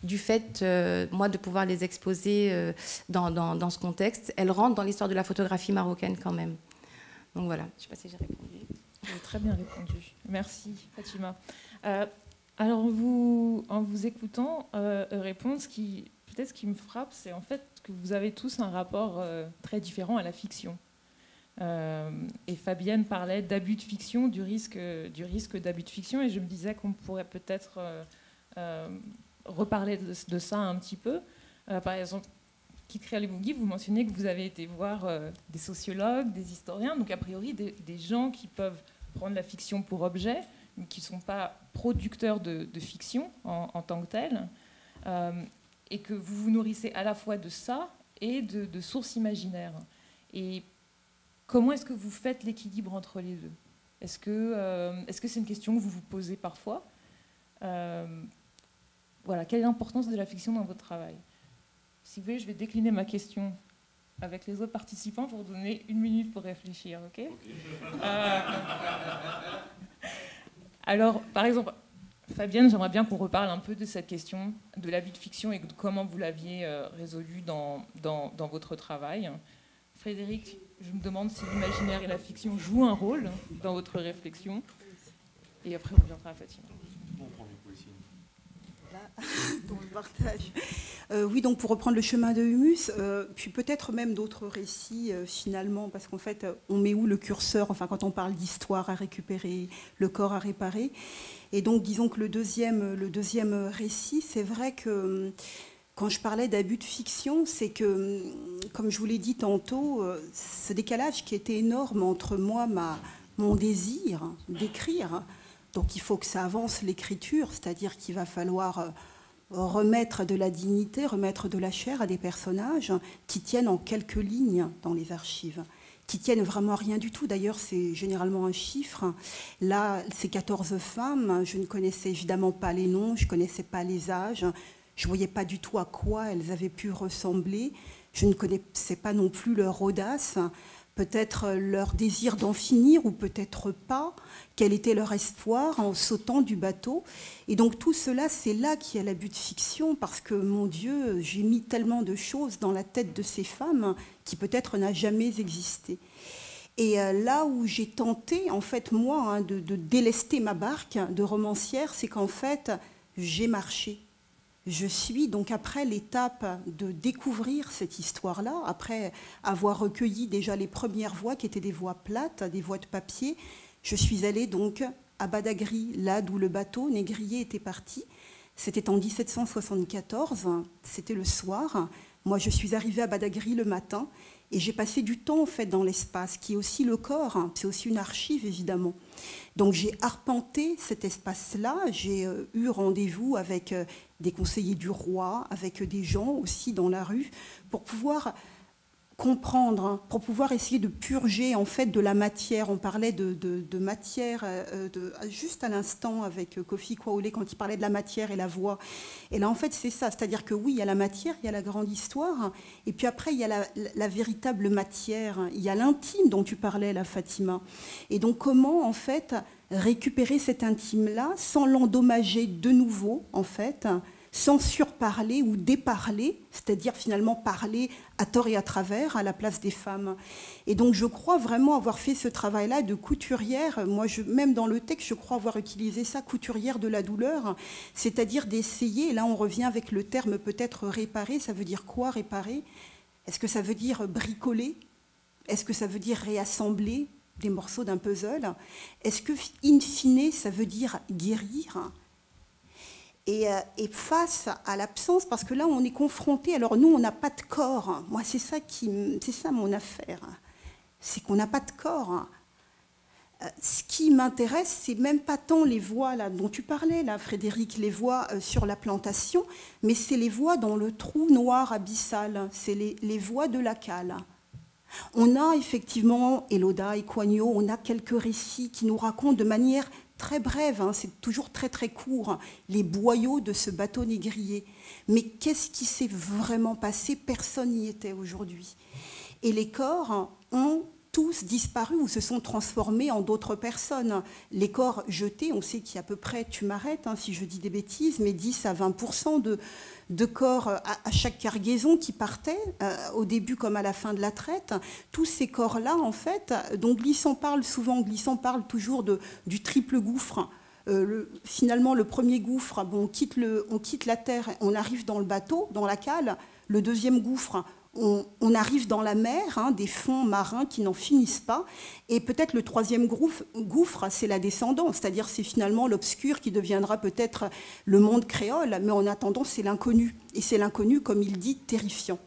G: Du fait, moi, de pouvoir les exposer dans ce contexte, elles rentrent dans l'histoire de la photographie marocaine quand même. Donc voilà, je ne sais pas si j'ai répondu.
B: Vous avez très bien répondu. Merci, Fatima. Alors, en vous écoutant répondre, peut-être ce qui me frappe, c'est en fait que vous avez tous un rapport très différent à la fiction. Et Fabienne parlait d'abus de fiction, du risque d'abus de fiction, et je me disais qu'on pourrait peut-être reparler de ça un petit peu. Par exemple, Kitri Ali-Bougui, vous mentionnez que vous avez été voir des sociologues, des historiens, donc a priori des gens qui peuvent prendre la fiction pour objet, mais qui ne sont pas producteurs de fiction en tant que tels, et que vous vous nourrissez à la fois de ça et de sources imaginaires. Et comment est-ce que vous faites l'équilibre entre les deux ? Est-ce que c'est une question que vous vous posez parfois ? Voilà, quelle est l'importance de la fiction dans votre travail ? Si vous voulez, je vais décliner ma question avec les autres participants pour vous donner 1 minute pour réfléchir, ok ? Alors, par exemple, Fabienne, j'aimerais bien qu'on reparle un peu de cette question de l'abus de fiction et de comment vous l'aviez résolu dans votre travail. Frédéric, je me demande si l'imaginaire et la fiction jouent un rôle dans votre réflexion. Et après, on reviendra à Fatima.
C: Dans le partage. Oui, donc pour reprendre le chemin de Humus, puis peut-être même d'autres récits finalement, parce qu'en fait, on met où le curseur, enfin quand on parle d'histoire à récupérer, le corps à réparer. Et donc disons que le deuxième récit, c'est vrai que quand je parlais d'abus de fiction, c'est que, comme je vous l'ai dit tantôt, ce décalage qui était énorme entre moi, mon désir d'écrire. Donc il faut que ça avance l'écriture, c'est-à-dire qu'il va falloir remettre de la dignité, remettre de la chair à des personnages qui tiennent en quelques lignes dans les archives, qui tiennent vraiment à rien du tout. D'ailleurs, c'est généralement un chiffre. Là, ces 14 femmes, je ne connaissais évidemment pas les noms, je ne connaissais pas les âges, je ne voyais pas du tout à quoi elles avaient pu ressembler, je ne connaissais pas non plus leur audace, peut-être leur désir d'en finir ou peut-être pas, quel était leur espoir en sautant du bateau. Et donc tout cela, c'est là qu'il y a l'abus de fiction, parce que, mon Dieu, j'ai mis tellement de choses dans la tête de ces femmes qui peut-être n'a jamais existé. Et là où j'ai tenté, en fait, moi, de délester ma barque de romancière, c'est qu'en fait, j'ai marché. Je suis donc, après l'étape de découvrir cette histoire-là, après avoir recueilli déjà les premières voix qui étaient des voix plates, des voix de papier, je suis allée donc à Badagry, là d'où le bateau négrier était parti. C'était en 1774, c'était le soir. Moi, je suis arrivée à Badagry le matin et j'ai passé du temps en fait dans l'espace, qui est aussi le corps, c'est aussi une archive évidemment. Donc j'ai arpenté cet espace-là, j'ai eu rendez-vous avec des conseillers du roi, avec des gens aussi dans la rue, pour pouvoir comprendre, pour pouvoir essayer de purger en fait de la matière. On parlait de matière juste à l'instant avec Kofi Kwaoulé quand il parlait de la matière et la voix. Et là en fait c'est ça, c'est-à-dire que oui, il y a la matière, il y a la grande histoire, et puis après il y a la véritable matière, il y a l'intime dont tu parlais là, Fatima. Et donc comment en fait récupérer cet intime-là sans l'endommager de nouveau en fait, sans surparler ou déparler, c'est-à-dire finalement parler à tort et à travers à la place des femmes. Et donc je crois vraiment avoir fait ce travail-là de couturière. Moi, même dans le texte, je crois avoir utilisé ça, couturière de la douleur, c'est-à-dire d'essayer, et là on revient avec le terme peut-être réparer, ça veut dire quoi réparer ? Est-ce que ça veut dire bricoler ? Est-ce que ça veut dire réassembler des morceaux d'un puzzle ? Est-ce que, in fine, ça veut dire guérir ? Et face à l'absence, parce que là on est confronté, alors nous on n'a pas de corps, moi c'est ça mon affaire, c'est qu'on n'a pas de corps. Ce qui m'intéresse, c'est même pas tant les voix là, dont tu parlais, là, Frédéric, les voix sur la plantation, mais c'est les voix dans le trou noir abyssal, c'est les voix de la cale. On a effectivement, Eloda et Coignot, on a quelques récits qui nous racontent de manière très brève, hein, c'est toujours très très court, les boyaux de ce bateau négrier. Mais qu'est-ce qui s'est vraiment passé? Personne n'y était aujourd'hui. Et les corps ont tous disparu ou se sont transformés en d'autres personnes. Les corps jetés, on sait qu'il y a à peu près, tu m'arrêtes hein, si je dis des bêtises, mais 10 à 20% de corps à chaque cargaison qui partait, au début comme à la fin de la traite. Tous ces corps-là, en fait, dont Glissant parle souvent, Glissant parle toujours du triple gouffre. Finalement, le premier gouffre, bon, on quitte la terre, on arrive dans le bateau, dans la cale. Le deuxième gouffre, on arrive dans la mer, hein, des fonds marins qui n'en finissent pas. Et peut-être le troisième gouffre, c'est la descendance, c'est-à-dire c'est finalement l'obscur qui deviendra peut-être le monde créole, mais en attendant, c'est l'inconnu. Et c'est l'inconnu, comme il dit, terrifiant.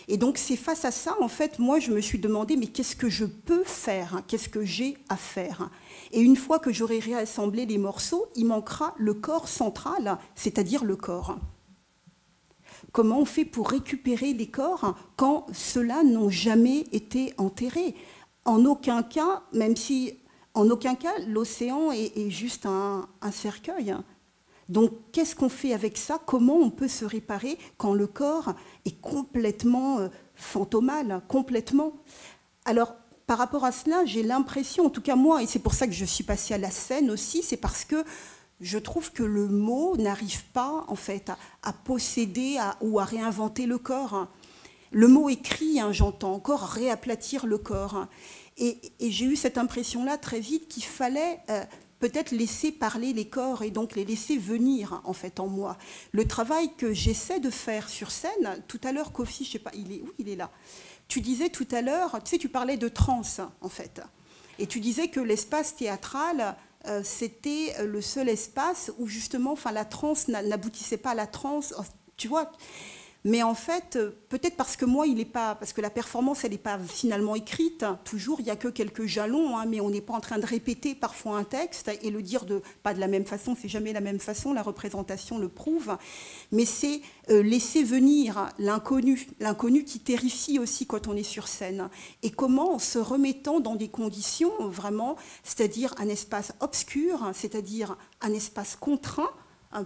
C: Et donc c'est face à ça, en fait, moi je me suis demandé, mais qu'est-ce que je peux faire? Qu'est-ce que j'ai à faire? Et une fois que j'aurai réassemblé les morceaux, il manquera le corps central, c'est-à-dire le corps. Comment on fait pour récupérer les corps quand ceux-là n'ont jamais été enterrés? En aucun cas, même si en aucun cas l'océan est juste un cercueil. Donc qu'est-ce qu'on fait avec ça? Comment on peut se réparer quand le corps est complètement fantomal, complètement? Alors par rapport à cela, j'ai l'impression, en tout cas moi, et c'est pour ça que je suis passée à la scène aussi, c'est parce que je trouve que le mot n'arrive pas, en fait, à posséder ou à réinventer le corps. Le mot écrit, hein, j'entends encore réaplatir le corps. Et j'ai eu cette impression-là très vite qu'il fallait peut-être laisser parler les corps et donc les laisser venir, en fait, en moi. Le travail que j'essaie de faire sur scène, tout à l'heure, Kofi, je sais pas, il est là. Tu disais tout à l'heure, tu sais, tu parlais de transe, en fait. Et tu disais que l'espace théâtral... c'était le seul espace où justement, enfin, la transe n'aboutissait pas à la transe, tu vois. Mais en fait, peut-être parce que moi, parce que la performance, elle n'est pas finalement écrite. Toujours, il n'y a que quelques jalons, hein, mais on n'est pas en train de répéter parfois un texte et le dire pas de la même façon. C'est jamais la même façon. La représentation le prouve. Mais c'est laisser venir l'inconnu qui terrifie aussi quand on est sur scène. Et comment, en se remettant dans des conditions vraiment, c'est-à-dire un espace obscur, c'est-à-dire un espace contraint.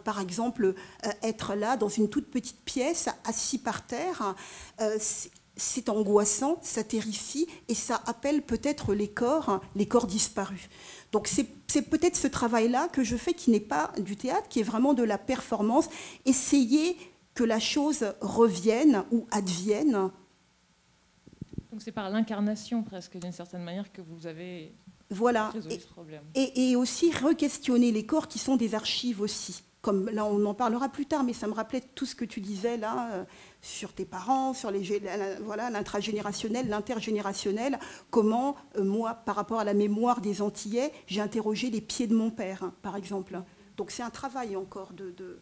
C: Par exemple, être là dans une toute petite pièce, assis par terre, c'est angoissant, ça terrifie et ça appelle peut-être les corps disparus. Donc c'est peut-être ce travail-là que je fais qui n'est pas du théâtre, qui est vraiment de la performance, essayer que la chose revienne ou advienne.
B: Donc c'est par l'incarnation presque d'une certaine manière que vous avez résolu ce problème.
C: Et aussi re-questionner les corps qui sont des archives aussi. Comme là, on en parlera plus tard, mais ça me rappelait tout ce que tu disais là sur tes parents, sur l'intragénérationnel, l'intergénérationnel. Comment, moi, par rapport à la mémoire des Antillais, j'ai interrogé les pieds de mon père, hein, par exemple. Donc c'est un travail encore de...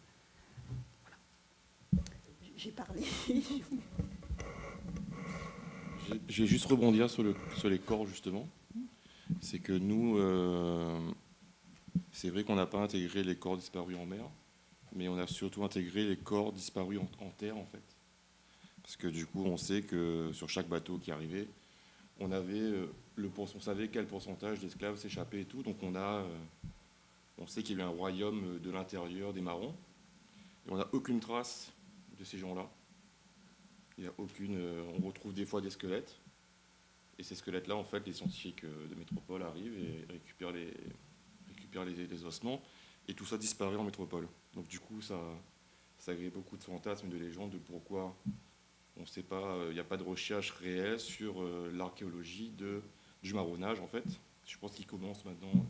C: Voilà. J'ai parlé.
E: Je vais juste rebondir sur les corps, justement. C'est que nous... c'est vrai qu'on n'a pas intégré les corps disparus en mer, mais on a surtout intégré les corps disparus en terre, en fait. Parce que du coup, on sait que sur chaque bateau qui arrivait, on savait quel pourcentage d'esclaves s'échappaient et tout. Donc on sait qu'il y a eu un royaume de l'intérieur des Marrons. Et on n'a aucune trace de ces gens-là. On retrouve des fois des squelettes. Et ces squelettes-là, en fait, les scientifiques de métropole arrivent et récupèrent les ossements, et tout ça disparaît en métropole. Donc du coup, ça crée beaucoup de fantasmes, de légendes, de pourquoi on ne sait pas, il n'y a pas de recherche réelle sur l'archéologie du marronnage, en fait. Je pense qu'il commence maintenant,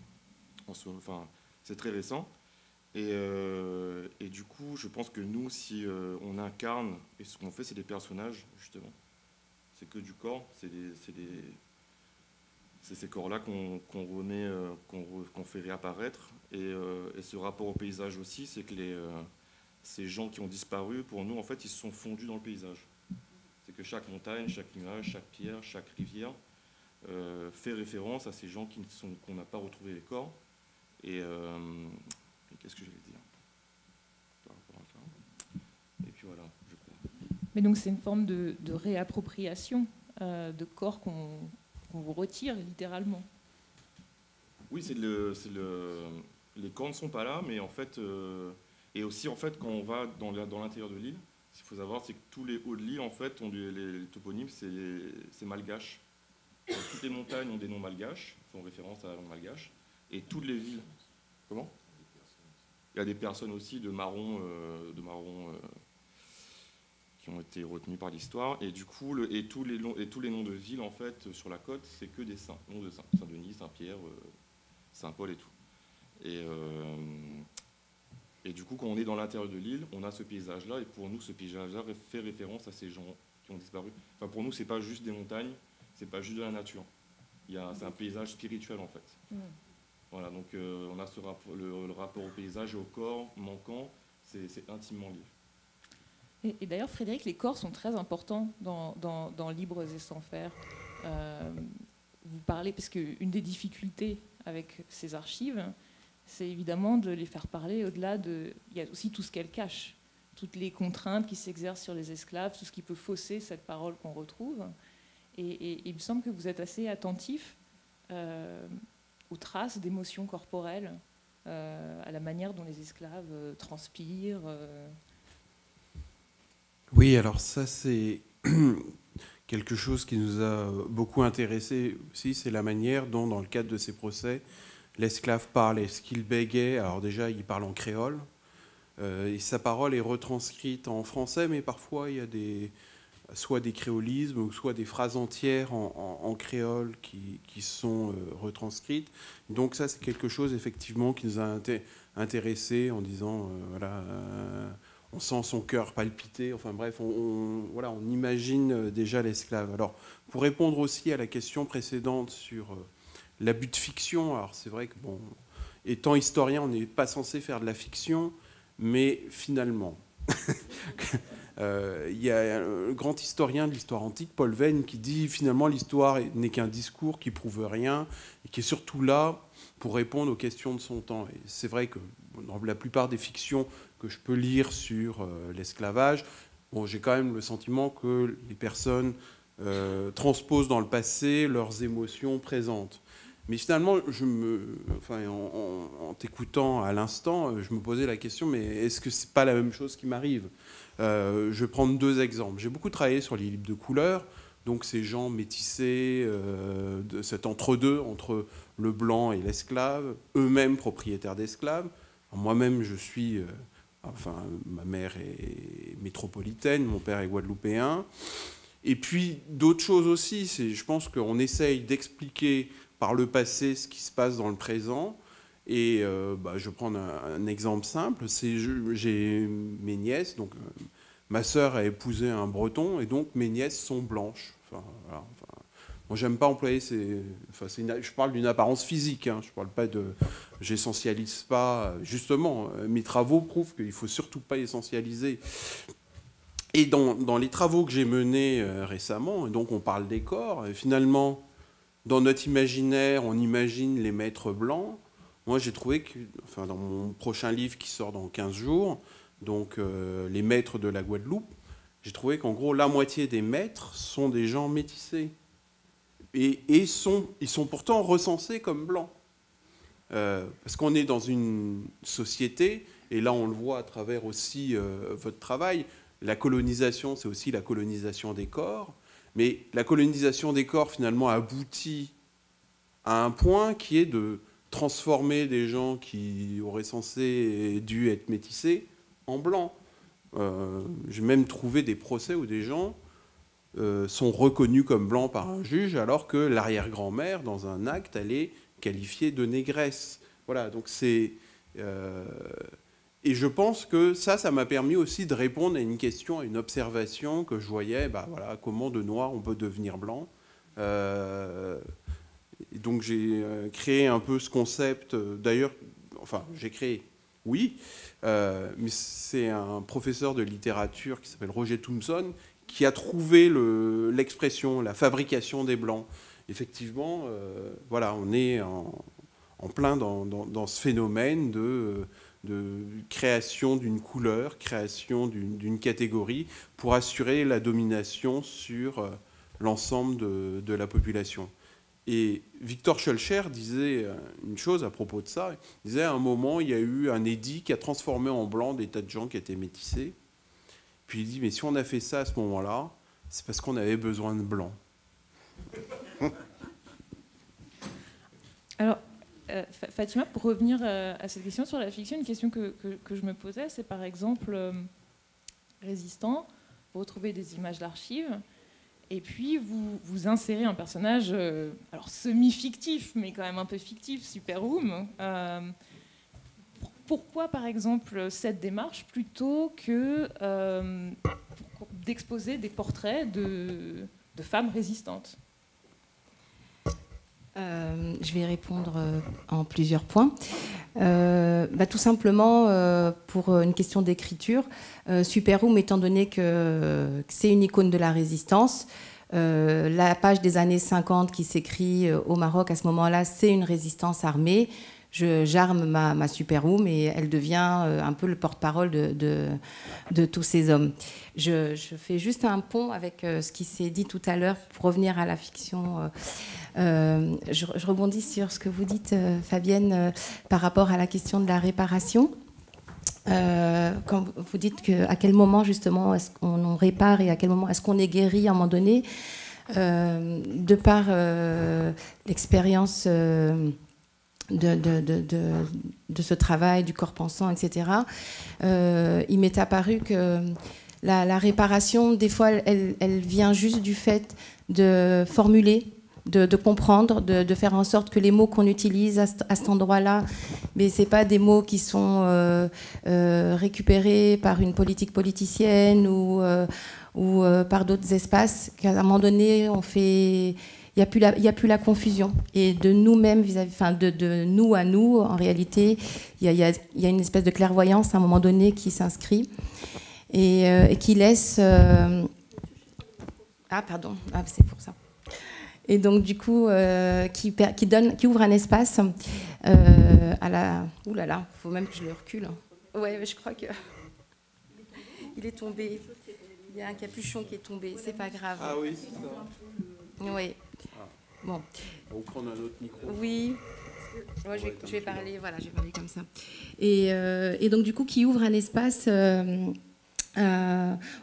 E: c'est très récent. Et du coup, je pense que nous, si on incarne, et ce qu'on fait, c'est des personnages, justement. C'est que du corps, c'est ces corps-là qu'on remet, qu'on fait réapparaître. Et ce rapport au paysage aussi, c'est que ces gens qui ont disparu, pour nous, en fait, ils se sont fondus dans le paysage. C'est que chaque montagne, chaque nuage, chaque pierre, chaque rivière fait référence à ces gens qu'on n'a pas retrouvé les corps. Et qu'est-ce que je vais dire par rapport à ça? Et puis voilà, je crois.
B: Mais donc c'est une forme de réappropriation de corps qu'on vous retire littéralement.
E: Oui, les corps ne sont pas là, mais en fait, et aussi en fait, quand on va dans l'intérieur de l'île, ce qu'il faut savoir, c'est que tous les hauts de l'île, en fait, ont les toponymes, c'est malgache. Donc, toutes les montagnes ont des noms malgaches, font référence à la langue malgache, et toutes les villes. Comment? Il y a des personnes aussi de marron qui ont été retenues par l'histoire, et du coup, tous les noms de villes, en fait, sur la côte, c'est que des saints, noms de saints, Saint-Denis, Saint-Pierre, Saint-Paul et tout. Et du coup, quand on est dans l'intérieur de l'île, on a ce paysage-là, et pour nous, ce paysage-là fait référence à ces gens qui ont disparu. Enfin, pour nous, c'est pas juste des montagnes, c'est pas juste de la nature. C'est un paysage spirituel, en fait. Voilà, donc on a le rapport au paysage et au corps manquant, c'est intimement lié.
B: Et d'ailleurs, Frédéric, les corps sont très importants dans Libres et sans faire. Vous parlez, parce qu'une des difficultés avec ces archives, c'est évidemment de les faire parler au-delà de... Il y a aussi tout ce qu'elles cachent, toutes les contraintes qui s'exercent sur les esclaves, tout ce qui peut fausser cette parole qu'on retrouve. Et il me semble que vous êtes assez attentif aux traces d'émotions corporelles, à la manière dont les esclaves transpirent.
F: Oui, alors ça c'est quelque chose qui nous a beaucoup intéressé aussi, c'est la manière dont, dans le cadre de ces procès, l'esclave parle. Est-ce qu'il bégait? Alors déjà, il parle en créole, et sa parole est retranscrite en français, mais parfois il y a soit des créolismes, ou soit des phrases entières en créole qui sont retranscrites. Donc ça, c'est quelque chose, effectivement, qui nous a intéressés en disant, on sent son cœur palpiter, enfin bref, on imagine déjà l'esclave. Alors, pour répondre aussi à la question précédente sur l'abus de fiction, alors c'est vrai que, bon, étant historien, on n'est pas censé faire de la fiction, mais finalement... Il y a un grand historien de l'histoire antique, Paul Venn, qui dit finalement l'histoire n'est qu'un discours qui prouve rien et qui est surtout là pour répondre aux questions de son temps. Et c'est vrai que dans la plupart des fictions que je peux lire sur l'esclavage, bon, j'ai quand même le sentiment que les personnes transposent dans le passé leurs émotions présentes. Mais finalement, en t'écoutant à l'instant, je me posais la question, mais est-ce que c'est pas la même chose qui m'arrive? Je vais prendre deux exemples. J'ai beaucoup travaillé sur les livres de couleur, donc ces gens métissés, de cet entre-deux, entre le blanc et l'esclave, eux-mêmes propriétaires d'esclaves. Moi-même, je suis... ma mère est métropolitaine, mon père est guadeloupéen. Et puis, d'autres choses aussi, je pense qu'on essaye d'expliquer par le passé ce qui se passe dans le présent. Et je vais prendre un exemple simple. J'ai mes nièces, donc ma sœur a épousé un breton, et donc mes nièces sont blanches. Moi, j'aime pas employer je parle d'une apparence physique, hein, je parle pas j'essentialise pas. Justement, mes travaux prouvent qu'il faut surtout pas essentialiser. Et dans les travaux que j'ai menés récemment, et donc on parle des corps, et finalement, dans notre imaginaire, on imagine les maîtres blancs. Moi, j'ai trouvé que, dans mon prochain livre qui sort dans 15 jours, donc les maîtres de la Guadeloupe, j'ai trouvé qu'en gros, la moitié des maîtres sont des gens métissés. Et ils sont pourtant recensés comme blancs. Parce qu'on est dans une société, et là on le voit à travers aussi votre travail, la colonisation, c'est aussi la colonisation des corps, mais la colonisation des corps finalement aboutit à un point qui est de transformer des gens qui auraient dû être métissés en blancs. J'ai même trouvé des procès où des gens sont reconnus comme blancs par un juge, alors que l'arrière-grand-mère, dans un acte, elle est qualifiée de négresse. Voilà, donc c'est... Et je pense que ça m'a permis aussi de répondre à une question, à une observation que je voyais, comment de noir on peut devenir blanc. Et donc j'ai créé un peu ce concept, d'ailleurs, j'ai créé, oui, mais c'est un professeur de littérature qui s'appelle Roger Thompson qui a trouvé l'expression, la fabrication des blancs. effectivement, voilà, on est en plein dans ce phénomène de création d'une couleur, création d'une catégorie pour assurer la domination sur l'ensemble de la population. Et Victor Schœlcher disait une chose à propos de ça. Il disait à un moment, il y a eu un édit qui a transformé en blanc des tas de gens qui étaient métissés. Puis il dit, mais si on a fait ça à ce moment-là, c'est parce qu'on avait besoin de blancs.
B: Alors, Fatima, pour revenir à cette question sur la fiction, une question que je me posais, c'est par exemple, Résistant, vous retrouvez des images d'archives, et puis vous insérez un personnage, alors semi-fictif, mais quand même un peu fictif, Superwoman. Pourquoi, par exemple, cette démarche plutôt que d'exposer des portraits de femmes résistantes ?
G: Je vais répondre en plusieurs points. Tout simplement, pour une question d'écriture, Superwoman, étant donné que c'est une icône de la résistance, la page des années 50 qui s'écrit au Maroc à ce moment-là, c'est une résistance armée. J'arme ma Superwoman et elle devient un peu le porte-parole de tous ces hommes. Je fais juste un pont avec ce qui s'est dit tout à l'heure pour revenir à la fiction. Je rebondis sur ce que vous dites, Fabienne, par rapport à la question de la réparation. Quand vous dites à quel moment justement est-ce qu'on répare et à quel moment est-ce qu'on est guéri à un moment donné, de par l'expérience de ce travail, du corps pensant, etc., il m'est apparu que la réparation, des fois, elle vient juste du fait de formuler, de comprendre, de faire en sorte que les mots qu'on utilise à cet endroit-là, mais ce n'est pas des mots qui sont récupérés par une politique politicienne ou par d'autres espaces, qu'à un moment donné, on fait... Il n'y a plus la confusion. Et de nous-mêmes, de nous à nous, en réalité, il y a une espèce de clairvoyance à un moment donné qui s'inscrit et qui laisse... c'est pour ça. Et donc, du coup, qui ouvre un espace à la... Ouh là là, il faut même que je le recule. Ouais, mais je crois que... Il est tombé. Il y a un capuchon qui est tombé. C'est pas grave.
F: Ah oui, c'est ça.
G: Oui. Bon.
F: On va prendre un autre micro.
G: Oui. Moi, je vais parler. Voilà, je vais parler comme ça. Et donc, du coup, qui ouvre un espace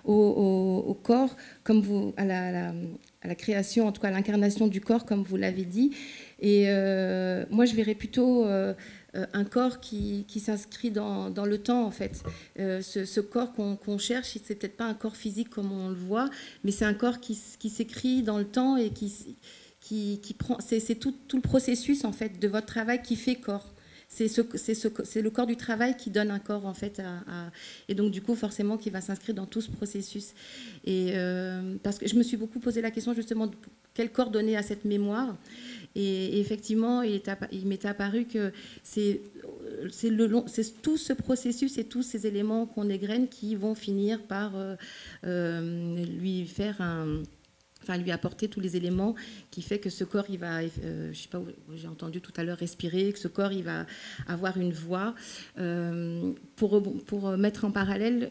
G: au corps, comme vous, à la création, en tout cas à l'incarnation du corps, comme vous l'avez dit. Et moi, je verrais plutôt un corps qui s'inscrit dans le temps, en fait. Ce corps qu'on cherche, c'est peut-être pas un corps physique comme on le voit, mais c'est un corps qui s'écrit dans le temps et qui prend... C'est tout le processus, en fait, de votre travail qui fait corps. C'est le corps du travail qui donne un corps, en fait, et donc, du coup, forcément, qui va s'inscrire dans tout ce processus. Et parce que je me suis beaucoup posé la question, justement, de quel corps donner à cette mémoire. Et effectivement, il m'est apparu que c'est tout ce processus et tous ces éléments qu'on égrène qui vont finir par lui faire lui apporter tous les éléments qui fait que ce corps, il va, je sais pas, j'ai entendu tout à l'heure respirer, que ce corps, il va avoir une voix. Pour mettre en parallèle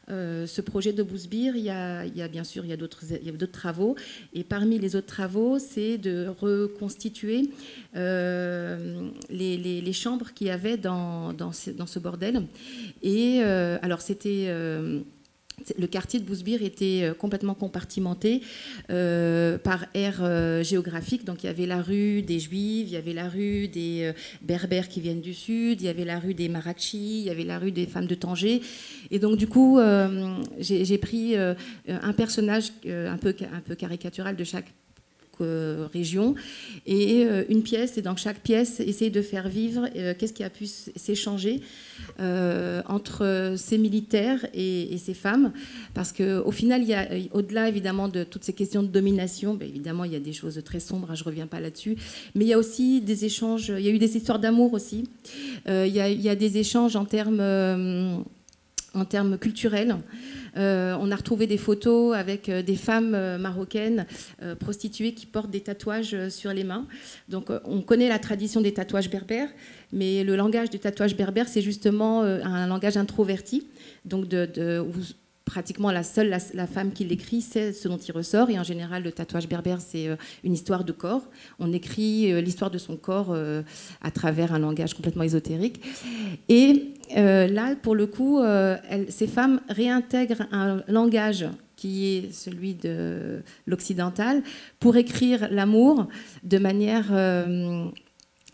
G: ce projet de Bousbir, il y a bien sûr, il y a d'autres travaux, et parmi les autres travaux, c'est de reconstituer les chambres qu'il y avait dans ce bordel. Et alors c'était... Le quartier de Bousbir était complètement compartimenté par aire géographique. Donc il y avait la rue des Juifs, il y avait la rue des Berbères qui viennent du sud, il y avait la rue des Marrakchi, il y avait la rue des femmes de Tanger. Et donc du coup, j'ai pris un personnage un peu caricatural de chaque région et une pièce, et dans chaque pièce essayer de faire vivre qu'est-ce qui a pu s'échanger entre ces militaires et ces femmes, parce qu'au final il y a, au-delà évidemment de toutes ces questions de domination, évidemment il y a des choses très sombres, je reviens pas là-dessus, mais il y a aussi des échanges, il y a eu des histoires d'amour aussi, il y a des échanges en termes en termes culturels. On a retrouvé des photos avec des femmes marocaines prostituées qui portent des tatouages sur les mains. Donc on connaît la tradition des tatouages berbères, mais le langage du tatouage berbère, c'est justement un langage introverti, donc où pratiquement la femme qui l'écrit, c'est ce dont il ressort. Et en général, le tatouage berbère, c'est une histoire de corps. On écrit l'histoire de son corps à travers un langage complètement ésotérique. Et là, pour le coup, ces femmes réintègrent un langage qui est celui de l'occidental pour écrire l'amour de manière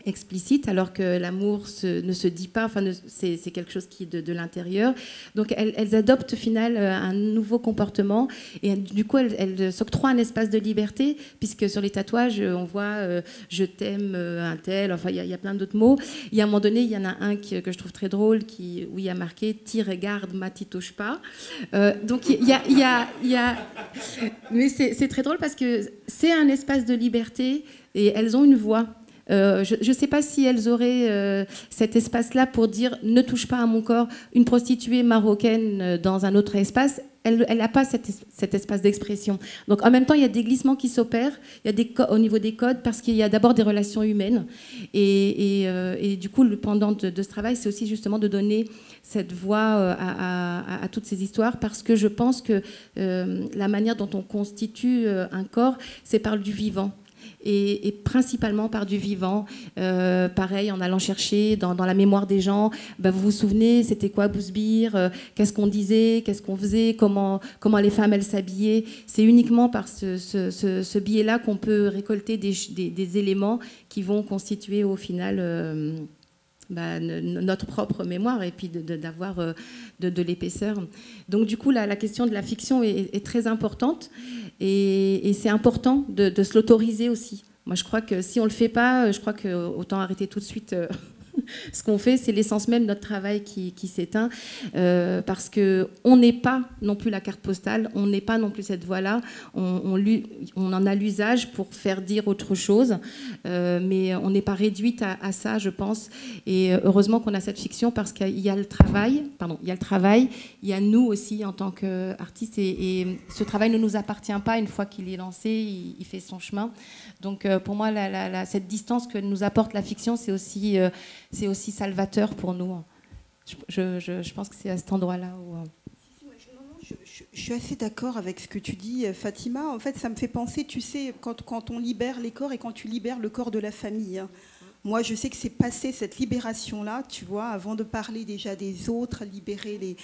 G: explicite, alors que l'amour ne se dit pas, enfin, c'est quelque chose qui est de l'intérieur. Donc elles adoptent au final un nouveau comportement et du coup elles s'octroient un espace de liberté, puisque sur les tatouages on voit je t'aime un tel, enfin il y a plein d'autres mots. Il y a un moment donné, il y en a un que je trouve très drôle où il y a marqué « Ti regarde, ma ti touche pas ». Donc il y a... Mais c'est très drôle parce que c'est un espace de liberté et elles ont une voix. Je ne sais pas si elles auraient cet espace-là pour dire « ne touche pas à mon corps ». Une prostituée marocaine dans un autre espace, elle n'a pas cet espace d'expression. Donc en même temps, il y a des glissements qui s'opèrent, il y a au niveau des codes, parce qu'il y a d'abord des relations humaines. Et du coup, le pendant de ce travail, c'est aussi justement de donner cette voix à toutes ces histoires, parce que je pense que la manière dont on constitue un corps, c'est par du vivant. Et principalement par du vivant. Pareil, en allant chercher dans la mémoire des gens, vous vous souvenez, c'était quoi Bousbir, qu'est-ce qu'on disait, qu'est-ce qu'on faisait, comment les femmes, elles s'habillaient. C'est uniquement par ce biais-là qu'on peut récolter des éléments qui vont constituer au final notre propre mémoire et puis d'avoir de l'épaisseur. Donc du coup, la question de la fiction est très importante et c'est important de se l'autoriser aussi. Moi, je crois que si on ne le fait pas, je crois qu'autant arrêter tout de suite ce qu'on fait, c'est l'essence même de notre travail qui s'éteint, parce qu'on n'est pas non plus la carte postale, on n'est pas non plus cette voix-là, on en a l'usage pour faire dire autre chose, mais on n'est pas réduite à ça, je pense. Et heureusement qu'on a cette fiction, parce qu'il y a le travail, il y a nous aussi en tant qu'artistes, et ce travail ne nous appartient pas une fois qu'il est lancé, il fait son chemin. Donc pour moi, cette distance que nous apporte la fiction, c'est aussi salvateur pour nous. Je pense que c'est à cet endroit-là où...
C: Je suis assez d'accord avec ce que tu dis, Fatima. En fait, ça me fait penser, tu sais, quand on libère les corps et quand tu libères le corps de la famille. Moi, je sais que c'est passé cette libération-là, tu vois, avant de parler déjà des autres, libérer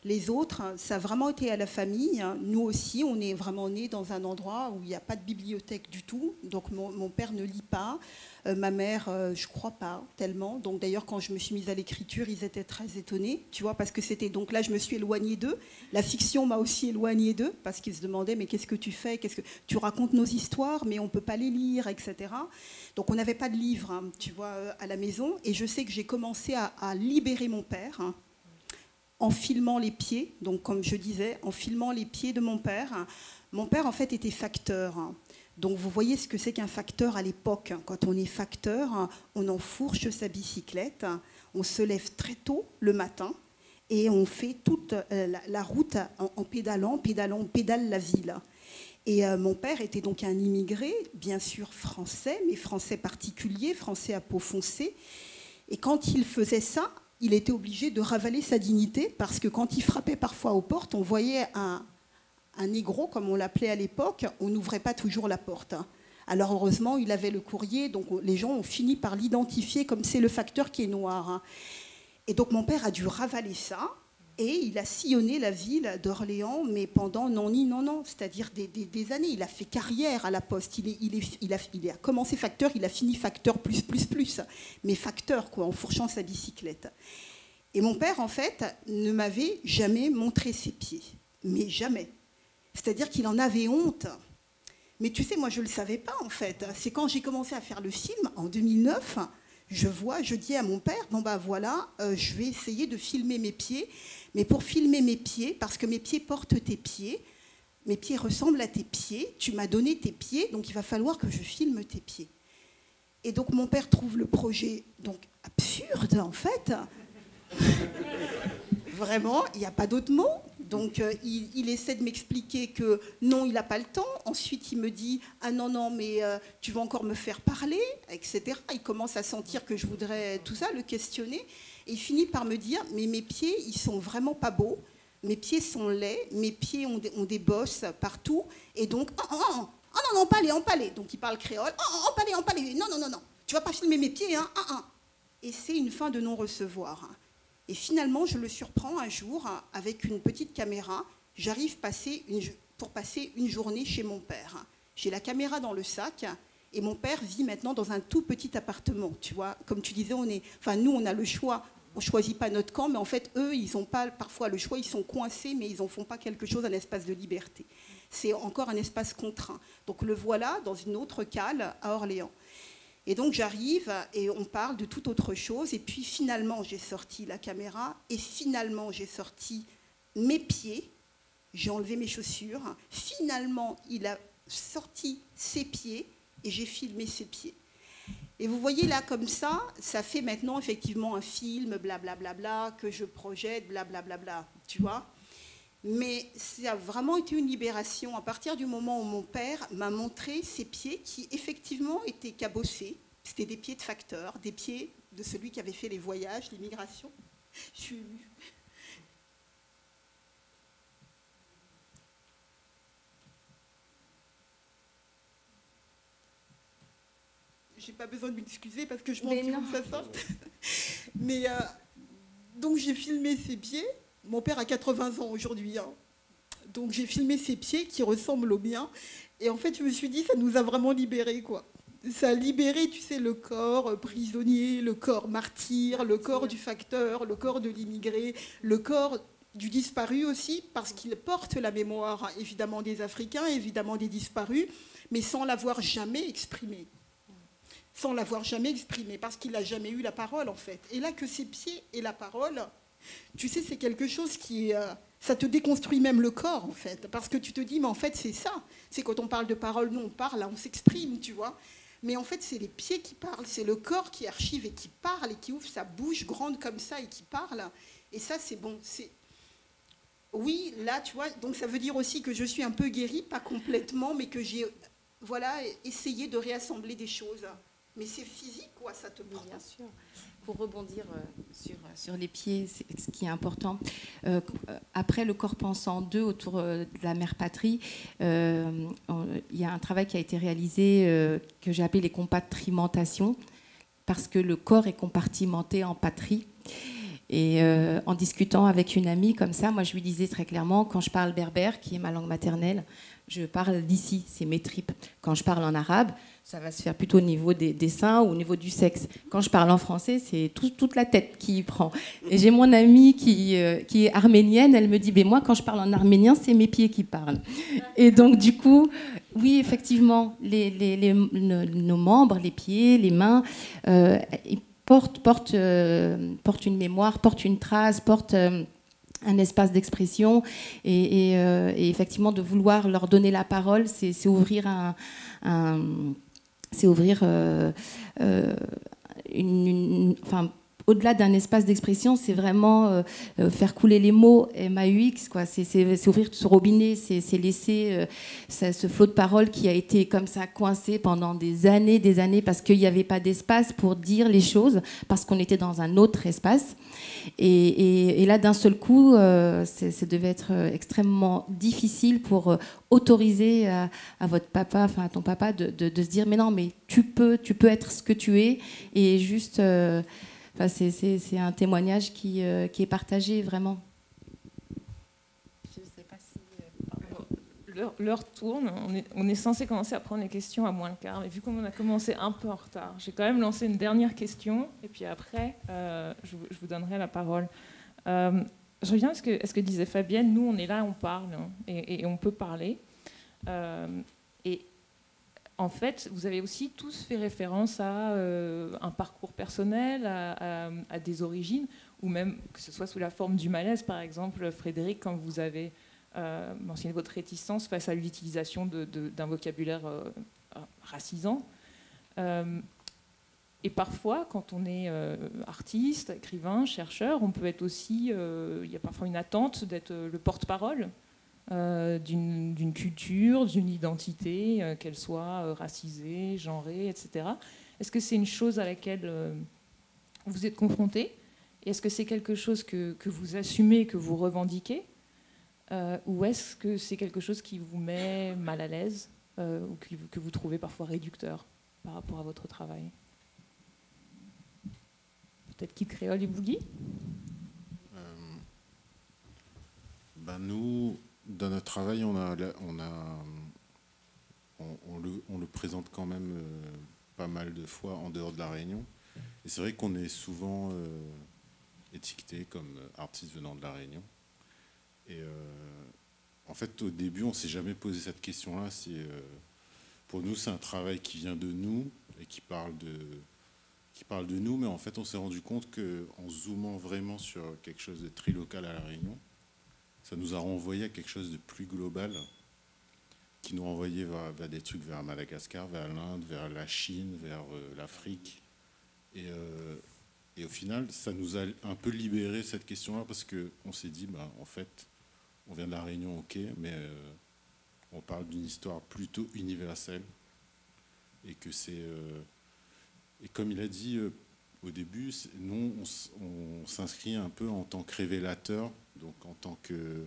C: les autres. Ça a vraiment été à la famille. Nous aussi, on est vraiment nés dans un endroit où il n'y a pas de bibliothèque du tout. Donc, mon père ne lit pas. Ma mère, je crois pas tellement. Donc d'ailleurs, quand je me suis mise à l'écriture, ils étaient très étonnés, tu vois, parce que c'était... Donc là, je me suis éloignée d'eux. La fiction m'a aussi éloignée d'eux, parce qu'ils se demandaient, mais qu'est-ce que tu fais ? Qu'est-ce que tu racontes nos histoires, mais on peut pas les lire, etc. Donc on n'avait pas de livre, hein, tu vois, à la maison. Et je sais que j'ai commencé à libérer mon père, hein, en filmant les pieds. Donc comme je disais, en filmant les pieds de mon père. Mon père, en fait, était facteur, hein. Donc vous voyez ce que c'est qu'un facteur à l'époque. Quand on est facteur, on enfourche sa bicyclette, on se lève très tôt le matin et on fait toute la route en pédalant, on pédale la ville. Et mon père était donc un immigré, bien sûr français, mais français particulier, français à peau foncée. Et quand il faisait ça, il était obligé de ravaler sa dignité, parce que quand il frappait parfois aux portes, on voyait un négro, comme on l'appelait à l'époque, on n'ouvrait pas toujours la porte. Alors heureusement, il avait le courrier, donc les gens ont fini par l'identifier comme c'est le facteur qui est noir. Et donc mon père a dû ravaler ça, et il a sillonné la ville d'Orléans, mais pendant non, c'est-à-dire des années. Il a fait carrière à la Poste, il a commencé facteur, il a fini facteur plus, mais facteur, quoi, en fourchant sa bicyclette. Et mon père, en fait, ne m'avait jamais montré ses pieds, mais jamais. C'est-à-dire qu'il en avait honte. Mais tu sais, moi, je ne le savais pas, en fait. C'est quand j'ai commencé à faire le film, en 2009, je dis à mon père, voilà, je vais essayer de filmer mes pieds. Mais pour filmer mes pieds, parce que mes pieds portent tes pieds, mes pieds ressemblent à tes pieds, tu m'as donné tes pieds, donc il va falloir que je filme tes pieds. Et donc mon père trouve le projet donc absurde, en fait. vraiment, il n'y a pas d'autre mot. Donc, il essaie de m'expliquer que non, il n'a pas le temps. Ensuite, il me dit « Ah non, non, mais tu vas encore me faire parler », etc. Il commence à sentir que je voudrais tout ça, le questionner. Et il finit par me dire « Mais mes pieds, ils sont vraiment pas beaux. Mes pieds sont laids. Mes pieds ont des bosses partout. Et donc, oh non, empalé. Donc, il parle créole. Oh, empalé. Non. Tu vas pas filmer mes pieds, hein. Et c'est une fin de non-recevoir. Et finalement, je le surprends un jour avec une petite caméra. J'arrive pour passer une journée chez mon père. J'ai la caméra dans le sac et mon père vit maintenant dans un tout petit appartement. Tu vois, comme tu disais, nous, on a le choix. On ne choisit pas notre camp, mais en fait, eux, ils n'ont pas parfois le choix. Ils sont coincés, mais ils n'en font pas quelque chose, un espace de liberté. C'est encore un espace contraint. Donc le voilà dans une autre cale à Orléans. Et donc j'arrive et on parle de toute autre chose. Et puis finalement, j'ai sorti la caméra et finalement, j'ai sorti mes pieds. J'ai enlevé mes chaussures. Finalement, il a sorti ses pieds et j'ai filmé ses pieds. Et vous voyez là, comme ça fait maintenant effectivement un film, blablabla, que je projette, blablabla, tu vois. Mais ça a vraiment été une libération à partir du moment où mon père m'a montré ses pieds qui effectivement étaient cabossés. C'était des pieds de facteur, des pieds de celui qui avait fait les voyages, l'immigration. Je suis émue. J'ai pas besoin de m'excuser parce que je m'en tire que ça sorte. Mais donc j'ai filmé ses pieds. Mon père a 80 ans aujourd'hui, hein. Donc j'ai filmé ses pieds qui ressemblent aux miens. Et en fait, je me suis dit, ça nous a vraiment libérés, quoi. Ça a libéré, tu sais, le corps prisonnier, le corps martyr, le corps du facteur, le corps de l'immigré, le corps du disparu aussi, parce qu'il porte la mémoire, évidemment, des Africains, évidemment des disparus, mais sans l'avoir jamais exprimé. Sans l'avoir jamais exprimé, parce qu'il n'a jamais eu la parole, en fait. Et là, que ses pieds aient la parole, tu sais, c'est quelque chose qui... ça te déconstruit même le corps, en fait. Parce que tu te dis, mais en fait, c'est ça. C'est quand on parle de parole, nous, on parle, on s'exprime, tu vois. Mais en fait, c'est les pieds qui parlent. C'est le corps qui archive et qui parle et qui ouvre sa bouche grande comme ça et qui parle. Et ça, c'est bon. Oui, là, tu vois, donc ça veut dire aussi que je suis un peu guérie, pas complètement, mais que j'ai essayé de réassembler des choses. Mais c'est physique, quoi, ça te prend.
G: Bien sûr. Pour rebondir sur les pieds, c'est ce qui est important. Après le corps pensant 2 autour de la mère patrie, il y a un travail qui a été réalisé que j'ai appelé les compartimentations, parce que le corps est compartimenté en patrie. Et en discutant avec une amie comme ça, moi je lui disais très clairement, quand je parle berbère, qui est ma langue maternelle, je parle d'ici, c'est mes tripes. Quand je parle en arabe, ça va se faire plutôt au niveau des seins ou au niveau du sexe. Quand je parle en français, c'est toute la tête qui prend. Et j'ai mon amie qui est arménienne, elle me dit, mais moi, quand je parle en arménien, c'est mes pieds qui parlent. Et donc, du coup, oui, effectivement, nos membres, les pieds, les mains, ils portent une mémoire, portent une trace, portent... un espace d'expression et effectivement de vouloir leur donner la parole, c'est ouvrir au-delà d'un espace d'expression, c'est vraiment faire couler les mots, MAUX, quoi. C'est ouvrir ce robinet, c'est laisser ce flot de paroles qui a été comme ça coincé pendant des années, parce qu'il n'y avait pas d'espace pour dire les choses, parce qu'on était dans un autre espace. Et là, d'un seul coup, ça devait être extrêmement difficile pour autoriser à votre papa, enfin à ton papa, de se dire, mais non, mais tu peux être ce que tu es, et juste... c'est un témoignage qui est partagé, vraiment. Je ne sais pas si...
B: L'heure tourne. On est censé commencer à prendre les questions à moins le quart. Mais vu qu'on a commencé un peu en retard, j'ai quand même lancé une dernière question. Et puis après, je vous donnerai la parole. Je reviens à ce que disait Fabienne. Nous, on est là, on parle. Hein, et on peut parler. Et en fait, vous avez aussi tous fait référence à un parcours personnel, à des origines, ou même que ce soit sous la forme du malaise, par exemple, Frédéric, quand vous avez mentionné votre réticence face à l'utilisation d'un vocabulaire racisant. Et parfois, quand on est artiste, écrivain, chercheur, on peut être aussi... il y a parfois une attente d'être le porte-parole d'une culture, d'une identité, qu'elle soit racisée, genrée, etc. Est-ce que c'est une chose à laquelle vous êtes confronté? Et est-ce que c'est quelque chose que vous assumez, que vous revendiquez? Ou est-ce que c'est quelque chose qui vous met mal à l'aise ou que vous trouvez parfois réducteur par rapport à votre travail? Peut-être Kid Creole et Boogie?
D: Nous, dans notre travail, on le présente quand même pas mal de fois en dehors de la Réunion. Et c'est vrai qu'on est souvent étiqueté comme artiste venant de la Réunion. Et en fait, au début, on ne s'est jamais posé cette question-là. Pour nous, c'est un travail qui vient de nous et qui parle de nous, mais en fait, on s'est rendu compte qu'en zoomant vraiment sur quelque chose de très local à La Réunion, ça nous a renvoyé à quelque chose de plus global, qui nous renvoyait vers des trucs vers Madagascar, vers l'Inde, vers la Chine, vers l'Afrique. Et au final, ça nous a un peu libéré cette question-là, parce qu'on s'est dit, en fait, on vient de La Réunion, ok, mais on parle d'une histoire plutôt universelle, et que c'est... Et comme il a dit au début, nous, on s'inscrit un peu en tant que révélateur, donc en tant que...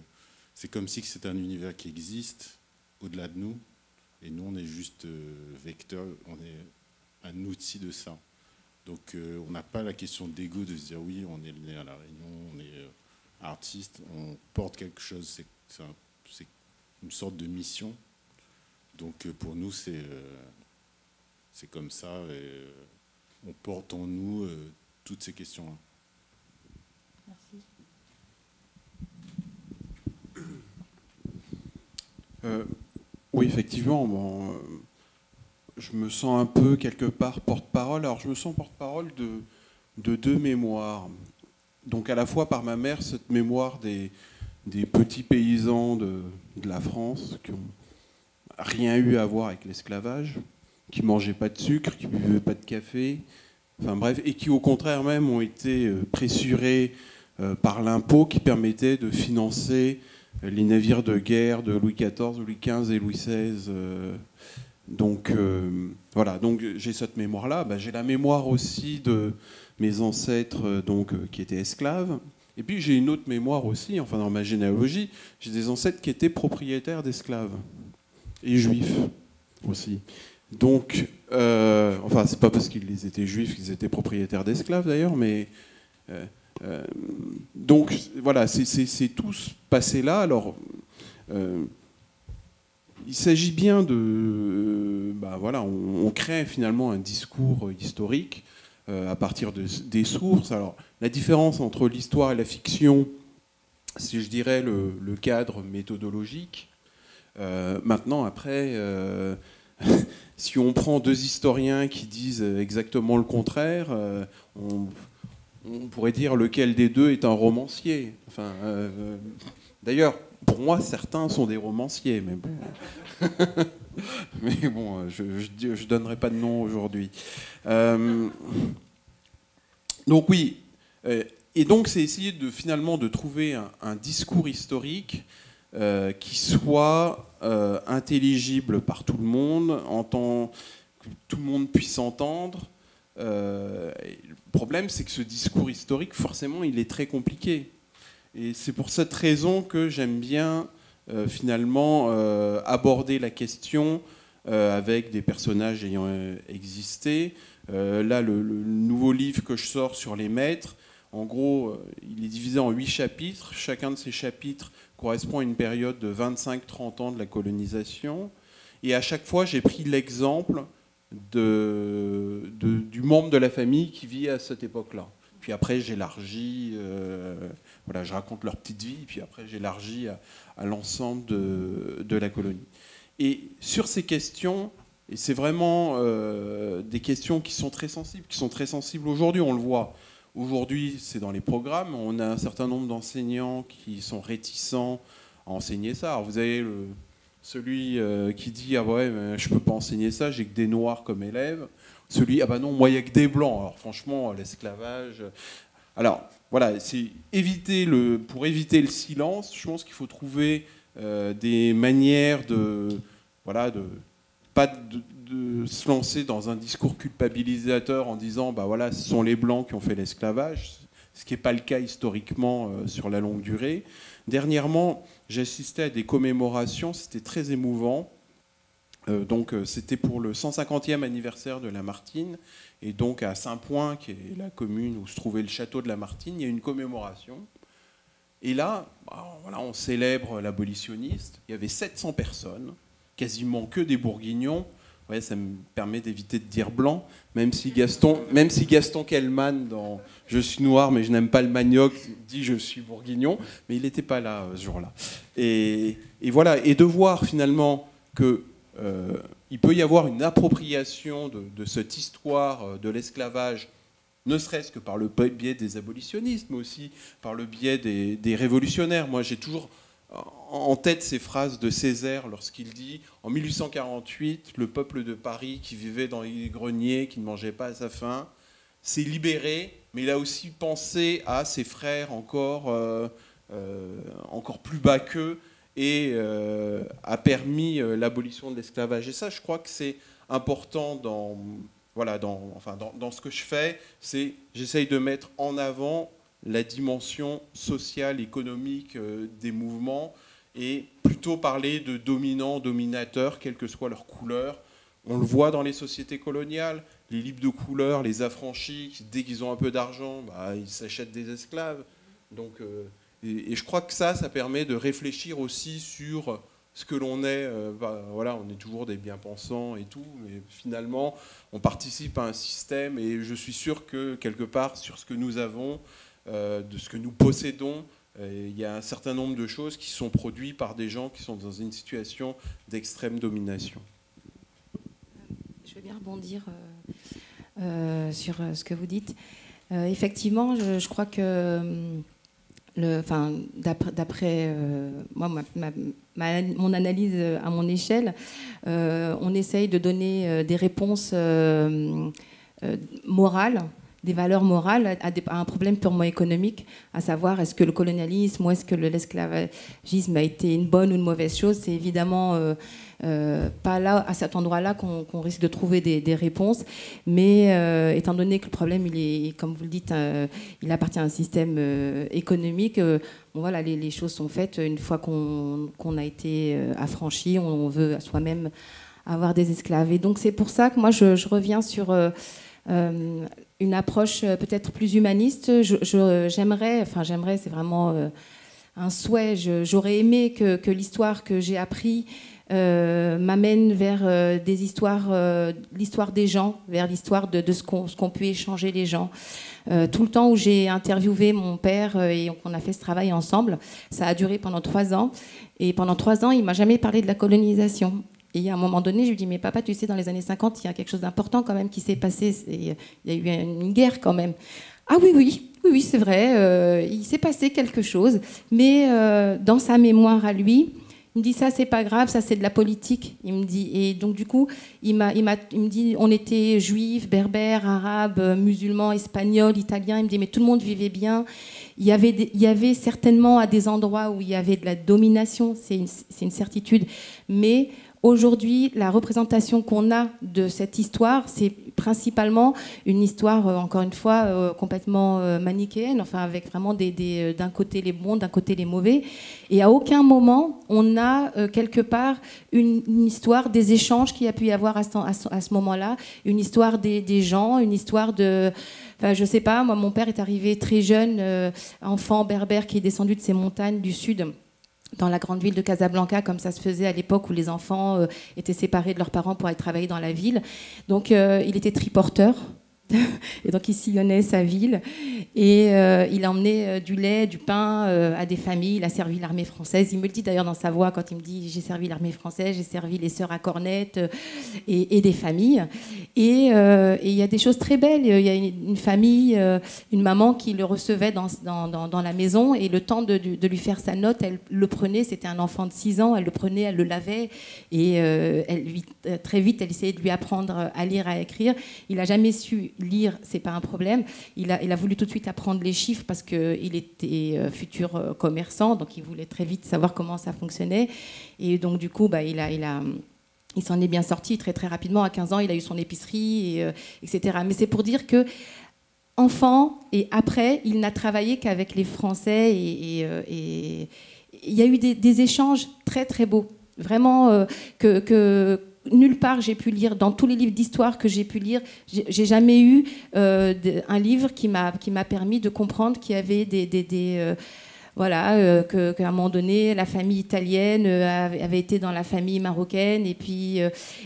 D: C'est comme si c'est un univers qui existe au-delà de nous, et nous, on est juste vecteur, on est un outil de ça. Donc on n'a pas la question d'ego de se dire oui, on est né à La Réunion, on est artiste, on porte quelque chose, c'est une sorte de mission. Donc pour nous, c'est comme ça, et on porte en nous toutes ces questions-là.
B: Merci.
F: Oui, effectivement, je me sens un peu quelque part porte-parole. Alors je me sens porte-parole de deux mémoires. Donc à la fois par ma mère, cette mémoire des petits paysans de la France qui n'ont rien eu à voir avec l'esclavage, qui ne mangeaient pas de sucre, qui ne buvaient pas de café, enfin bref, et qui au contraire même ont été pressurés par l'impôt qui permettait de financer les navires de guerre de Louis XIV, Louis XV et Louis XVI. Donc voilà, donc j'ai cette mémoire-là. J'ai la mémoire aussi de mes ancêtres qui étaient esclaves. Et puis j'ai une autre mémoire aussi, enfin dans ma généalogie, j'ai des ancêtres qui étaient propriétaires d'esclaves et juifs aussi. Donc, enfin c'est pas parce qu'ils étaient juifs qu'ils étaient propriétaires d'esclaves d'ailleurs, mais donc voilà, c'est tout ce passé-là. Alors il s'agit bien de... voilà, on crée finalement un discours historique à partir des sources. Alors, la différence entre l'histoire et la fiction, c'est, je dirais, le cadre méthodologique. Maintenant, après, si on prend deux historiens qui disent exactement le contraire, on pourrait dire lequel des deux est un romancier. Enfin, d'ailleurs, pour moi, certains sont des romanciers, mais bon, mais bon, je donnerai pas de nom aujourd'hui. Donc oui, et donc c'est essayer finalement de trouver un discours historique qui soit intelligible par tout le monde, que tout le monde puisse entendre. Le problème, c'est que ce discours historique, forcément, il est très compliqué. Et c'est pour cette raison que j'aime bien finalement aborder la question avec des personnages ayant existé. Là, le nouveau livre que je sors sur les maîtres, en gros, il est divisé en 8 chapitres. Chacun de ces chapitres correspond à une période de 25-30 ans de la colonisation. Et à chaque fois, j'ai pris l'exemple du membre de la famille qui vit à cette époque-là. Puis après, j'élargis, voilà, je raconte leur petite vie, puis après, j'élargis à l'ensemble de la colonie. Et sur ces questions, et c'est vraiment des questions qui sont très sensibles aujourd'hui, on le voit. Aujourd'hui, c'est dans les programmes, on a un certain nombre d'enseignants qui sont réticents à enseigner ça. Alors, vous avez celui qui dit « Ah ouais, je ne peux pas enseigner ça, j'ai que des noirs comme élèves ». celui, ah bah non, moi il n'y a que des blancs. Alors franchement, l'esclavage. Alors voilà, c'est pour éviter le silence, je pense qu'il faut trouver des manières de se lancer dans un discours culpabilisateur en disant bah voilà, ce sont les blancs qui ont fait l'esclavage, ce qui n'est pas le cas historiquement sur la longue durée. Dernièrement, j'ai assisté à des commémorations, c'était très émouvant. C'était pour le 150e anniversaire de Lamartine, et donc à Saint-Point, qui est la commune où se trouvait le château de Lamartine, il y a une commémoration. Et là, voilà, on célèbre l'abolitionniste. Il y avait 700 personnes, quasiment que des bourguignons. Ouais, ça me permet d'éviter de dire blanc, même si Gaston Kellman, dans Je suis noir mais je n'aime pas le manioc, dit je suis bourguignon, mais il n'était pas là ce jour-là. Et voilà, et de voir finalement que il peut y avoir une appropriation de cette histoire de l'esclavage, ne serait-ce que par le biais des abolitionnistes, mais aussi par le biais des révolutionnaires. Moi, j'ai toujours en tête ces phrases de Césaire lorsqu'il dit « En 1848, le peuple de Paris qui vivait dans les greniers, qui ne mangeait pas à sa faim, s'est libéré, mais il a aussi pensé à ses frères encore plus bas qu'eux, et a permis l'abolition de l'esclavage. » Et ça, je crois que c'est important dans ce que je fais, c'est j'essaye de mettre en avant la dimension sociale, économique des mouvements, et plutôt parler de dominants, dominateurs, quelle que soit leur couleur. On le voit dans les sociétés coloniales, les libres de couleur, les affranchis, dès qu'ils ont un peu d'argent, ils s'achètent des esclaves. Donc, et je crois que ça permet de réfléchir aussi sur ce que l'on est. Voilà, on est toujours des bien-pensants et tout, mais finalement, on participe à un système, et je suis sûr que quelque part, sur ce que nous avons, de ce que nous possédons, il y a un certain nombre de choses qui sont produites par des gens qui sont dans une situation d'extrême domination.
G: Je veux bien rebondir sur ce que vous dites. Effectivement, je crois que, d'après moi, mon analyse à mon échelle, on essaye de donner des réponses morales, des valeurs morales à un problème purement économique, à savoir est-ce que le colonialisme ou est-ce que l'esclavagisme a été une bonne ou une mauvaise chose. C'est évidemment pas là, à cet endroit-là, qu'on risque de trouver des réponses, mais étant donné que le problème, il est, comme vous le dites, il appartient à un système économique, voilà, les choses sont faites. Une fois qu'on a été affranchi, on veut soi-même avoir des esclaves. Et donc c'est pour ça que moi je reviens sur une approche peut-être plus humaniste. J'aimerais, c'est vraiment un souhait, j'aurais aimé que l'histoire que j'ai appris m'amène vers l'histoire des gens, vers l'histoire de ce qu'ont pu échanger les gens. Tout le temps où j'ai interviewé mon père et qu'on a fait ce travail ensemble, ça a duré pendant 3 ans. Et pendant 3 ans, il ne m'a jamais parlé de la colonisation. Et à un moment donné, je lui dis, mais papa, tu sais, dans les années 50, il y a quelque chose d'important quand même qui s'est passé. Il y a eu une guerre quand même. Ah oui, c'est vrai, il s'est passé quelque chose. Mais dans sa mémoire à lui, il me dit, ça, c'est pas grave, ça, c'est de la politique. Il me dit, et donc, du coup, il me dit, on était juifs, berbères, arabes, musulmans, espagnols, italiens. Il me dit, mais tout le monde vivait bien. Il y avait certainement à des endroits où il y avait de la domination, c'est une certitude. Mais aujourd'hui, la représentation qu'on a de cette histoire, c'est principalement une histoire, encore une fois, complètement manichéenne, enfin avec vraiment d'un côté les bons, d'un côté les mauvais. Et à aucun moment, on a quelque part une histoire des échanges qu'il y a pu y avoir à ce moment-là, une histoire des gens, une histoire de... Enfin, je sais pas, moi, mon père est arrivé très jeune, enfant berbère qui est descendu de ces montagnes du sud, dans la grande ville de Casablanca, comme ça se faisait à l'époque où les enfants étaient séparés de leurs parents pour aller travailler dans la ville. Donc il était triporteur. Et donc il sillonnait sa ville et il a emmené du lait, du pain à des familles. Il a servi l'armée française. Il me le dit d'ailleurs dans sa voix quand il me dit j'ai servi l'armée française, j'ai servi les sœurs à cornette et des familles. Et il y a des choses très belles. Il y a une famille, une maman qui le recevait dans la maison et le temps de lui faire sa note, elle le prenait. C'était un enfant de 6 ans. Elle le prenait, elle le lavait et très vite elle essayait de lui apprendre à lire, à écrire. Il n'a jamais su lire, c'est pas un problème. Il a voulu tout de suite apprendre les chiffres parce qu'il était futur commerçant, donc il voulait très vite savoir comment ça fonctionnait. Et donc du coup, il s'en est bien sorti très très rapidement. À 15 ans, il a eu son épicerie, etc. Mais c'est pour dire que enfant et après, il n'a travaillé qu'avec les Français et il y a eu des échanges très très beaux, vraiment que nulle part j'ai pu lire, dans tous les livres d'histoire que j'ai pu lire, j'ai jamais eu un livre qui m'a permis de comprendre qu'il y avait qu'à un moment donné, la famille italienne avait été dans la famille marocaine, et puis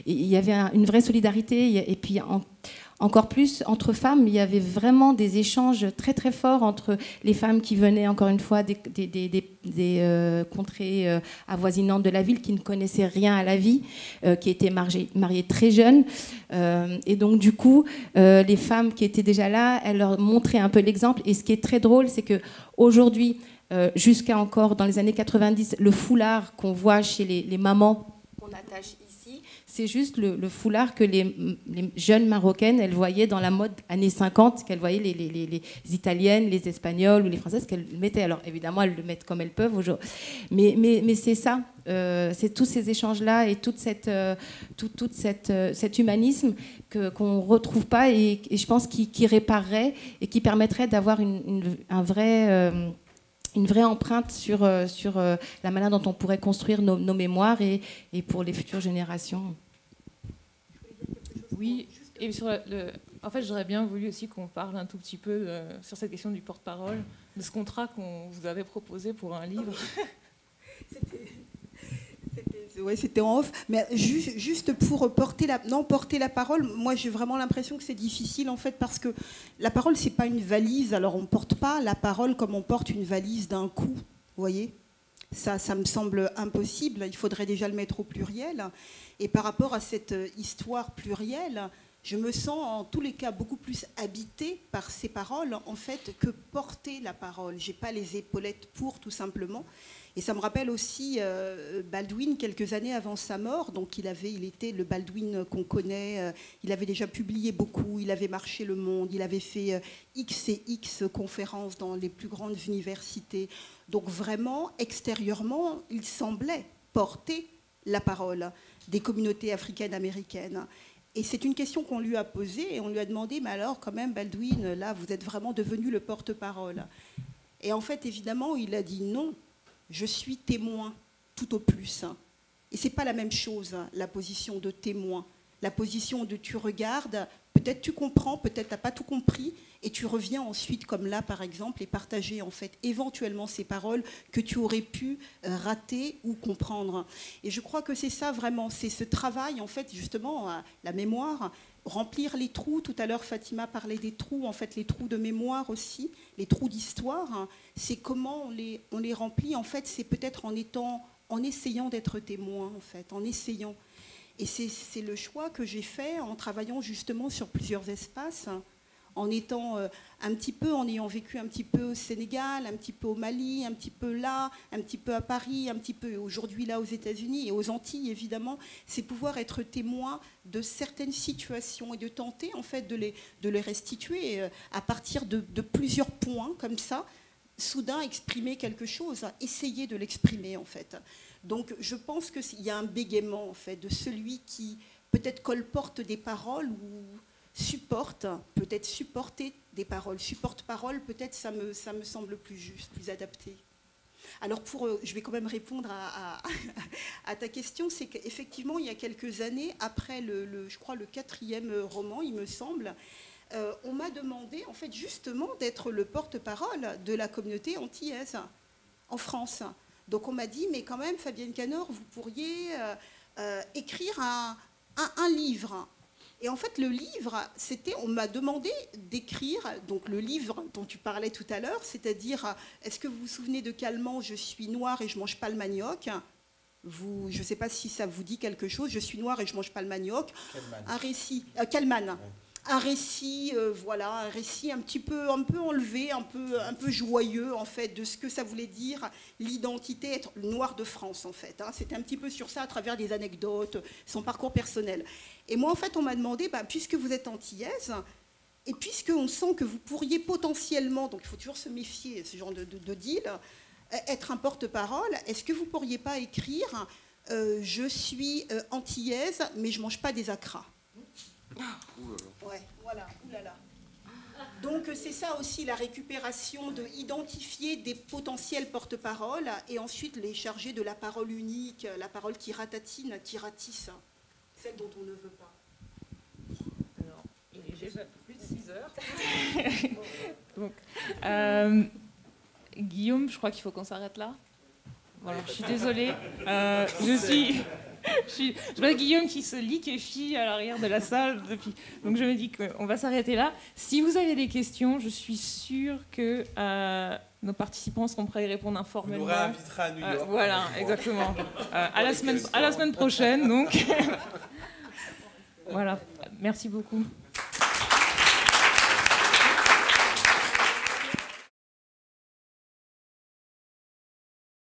G: il y avait une vraie solidarité, et puis encore plus entre femmes, il y avait vraiment des échanges très très forts entre les femmes qui venaient encore une fois des contrées avoisinantes de la ville, qui ne connaissaient rien à la vie, qui étaient mariées très jeunes. Et donc du coup, les femmes qui étaient déjà là, elles leur montraient un peu l'exemple. Et ce qui est très drôle, c'est qu'aujourd'hui, jusqu'à encore dans les années 90, le foulard qu'on voit chez les mamans qu'on attache ici, c'est juste le foulard que les jeunes marocaines, elles voyaient dans la mode années 50, qu'elles voyaient les italiennes, les espagnoles ou les françaises qu'elles mettaient. Alors évidemment, elles le mettent comme elles peuvent aujourd'hui. Mais c'est ça, c'est tous ces échanges-là et tout cet humanisme qu'on ne retrouve pas et je pense qui réparerait et qui permettrait d'avoir une vraie empreinte sur la manière dont on pourrait construire nos mémoires et pour les futures générations.
B: Oui, et en fait, j'aurais bien voulu aussi qu'on parle un tout petit peu sur cette question du porte-parole, de ce contrat qu'on vous avait proposé pour un livre.
C: C'était en off. Mais juste pour porter la parole, moi j'ai vraiment l'impression que c'est difficile en fait, parce que la parole c'est pas une valise. Alors on porte pas la parole comme on porte une valise d'un coup, vous voyez. Ça me semble impossible. Il faudrait déjà le mettre au pluriel. Et par rapport à cette histoire plurielle, je me sens en tous les cas beaucoup plus habitée par ces paroles en fait que porter la parole. J'ai pas les épaulettes pour, tout simplement. Et ça me rappelle aussi Baldwin, quelques années avant sa mort. Donc il était le Baldwin qu'on connaît. Il avait déjà publié beaucoup, il avait marché le monde, il avait fait X et X conférences dans les plus grandes universités. Donc vraiment, extérieurement, il semblait porter la parole des communautés africaines-américaines. Et c'est une question qu'on lui a posée et on lui a demandé, mais alors quand même Baldwin, là vous êtes vraiment devenu le porte-parole. Et en fait, évidemment, il a dit non. Je suis témoin, tout au plus. Et ce n'est pas la même chose, la position de témoin. La position de tu regardes, peut-être tu comprends, peut-être tu n'as pas tout compris, et tu reviens ensuite, comme là par exemple, et partager en fait éventuellement ces paroles que tu aurais pu rater ou comprendre. Et je crois que c'est ça vraiment, c'est ce travail en fait justement, la mémoire, remplir les trous. Tout à l'heure, Fatima parlait des trous, en fait, les trous de mémoire aussi, les trous d'histoire. C'est comment on les remplit. En fait, c'est peut-être en essayant d'être témoin, en fait, en essayant. Et c'est le choix que j'ai fait en travaillant justement sur plusieurs espaces, en étant en ayant vécu un petit peu au Sénégal, un petit peu au Mali, un petit peu là, un petit peu à Paris, un petit peu aujourd'hui là aux États-Unis et aux Antilles évidemment, c'est pouvoir être témoin de certaines situations et de tenter en fait de les restituer à partir de plusieurs points comme ça, soudain exprimer quelque chose, essayer de l'exprimer en fait. Donc je pense qu'il y a un bégaiement en fait de celui qui peut-être colporte des paroles ou supporte, peut-être supporter des paroles. Supporte-parole, peut-être ça me semble plus juste, plus adapté. Alors je vais quand même répondre à ta question, c'est qu'effectivement il y a quelques années, après je crois le 4e roman, il me semble, on m'a demandé en fait justement d'être le porte-parole de la communauté antillaise en France. Donc on m'a dit, mais quand même Fabienne Canor, vous pourriez écrire un livre. Et en fait, le livre, on m'a demandé d'écrire, donc le livre dont tu parlais tout à l'heure, c'est-à-dire, est-ce que vous vous souvenez de Calment, je suis noir et je mange pas le manioc? Je ne sais pas si ça vous dit quelque chose, je suis noir et je mange pas le manioc. Un récit, Kalman. Ouais. Un récit, voilà, un récit un peu enlevé, un peu joyeux en fait, de ce que ça voulait dire l'identité, être noir de France en fait. Hein. C'était un petit peu sur ça à travers des anecdotes, son parcours personnel. Et moi en fait, on m'a demandé, puisque vous êtes antillaise, et puisqu'on sent que vous pourriez potentiellement, donc il faut toujours se méfier ce genre de deal, être un porte-parole, est-ce que vous ne pourriez pas écrire je suis antillaise, mais je ne mange pas des acras. Ouais, voilà, oulala. Donc c'est ça aussi la récupération, de identifier des potentiels porte-paroles et ensuite les charger de la parole unique, la parole qui ratatine, qui ratisse, celle dont on ne veut pas.
B: Alors, il est déjà plus de 6 heures. Donc, Guillaume, je crois qu'il faut qu'on s'arrête là. Voilà, je suis désolée. Je vois Guillaume qui se liquéfie à l'arrière de la salle depuis. Donc je me dis qu'on va s'arrêter là. Si vous avez des questions, je suis sûre que nos participants seront prêts à y répondre informellement.
F: On nous réinvitera à New York.
B: Voilà, exactement. À la semaine prochaine, donc. Voilà. Merci beaucoup.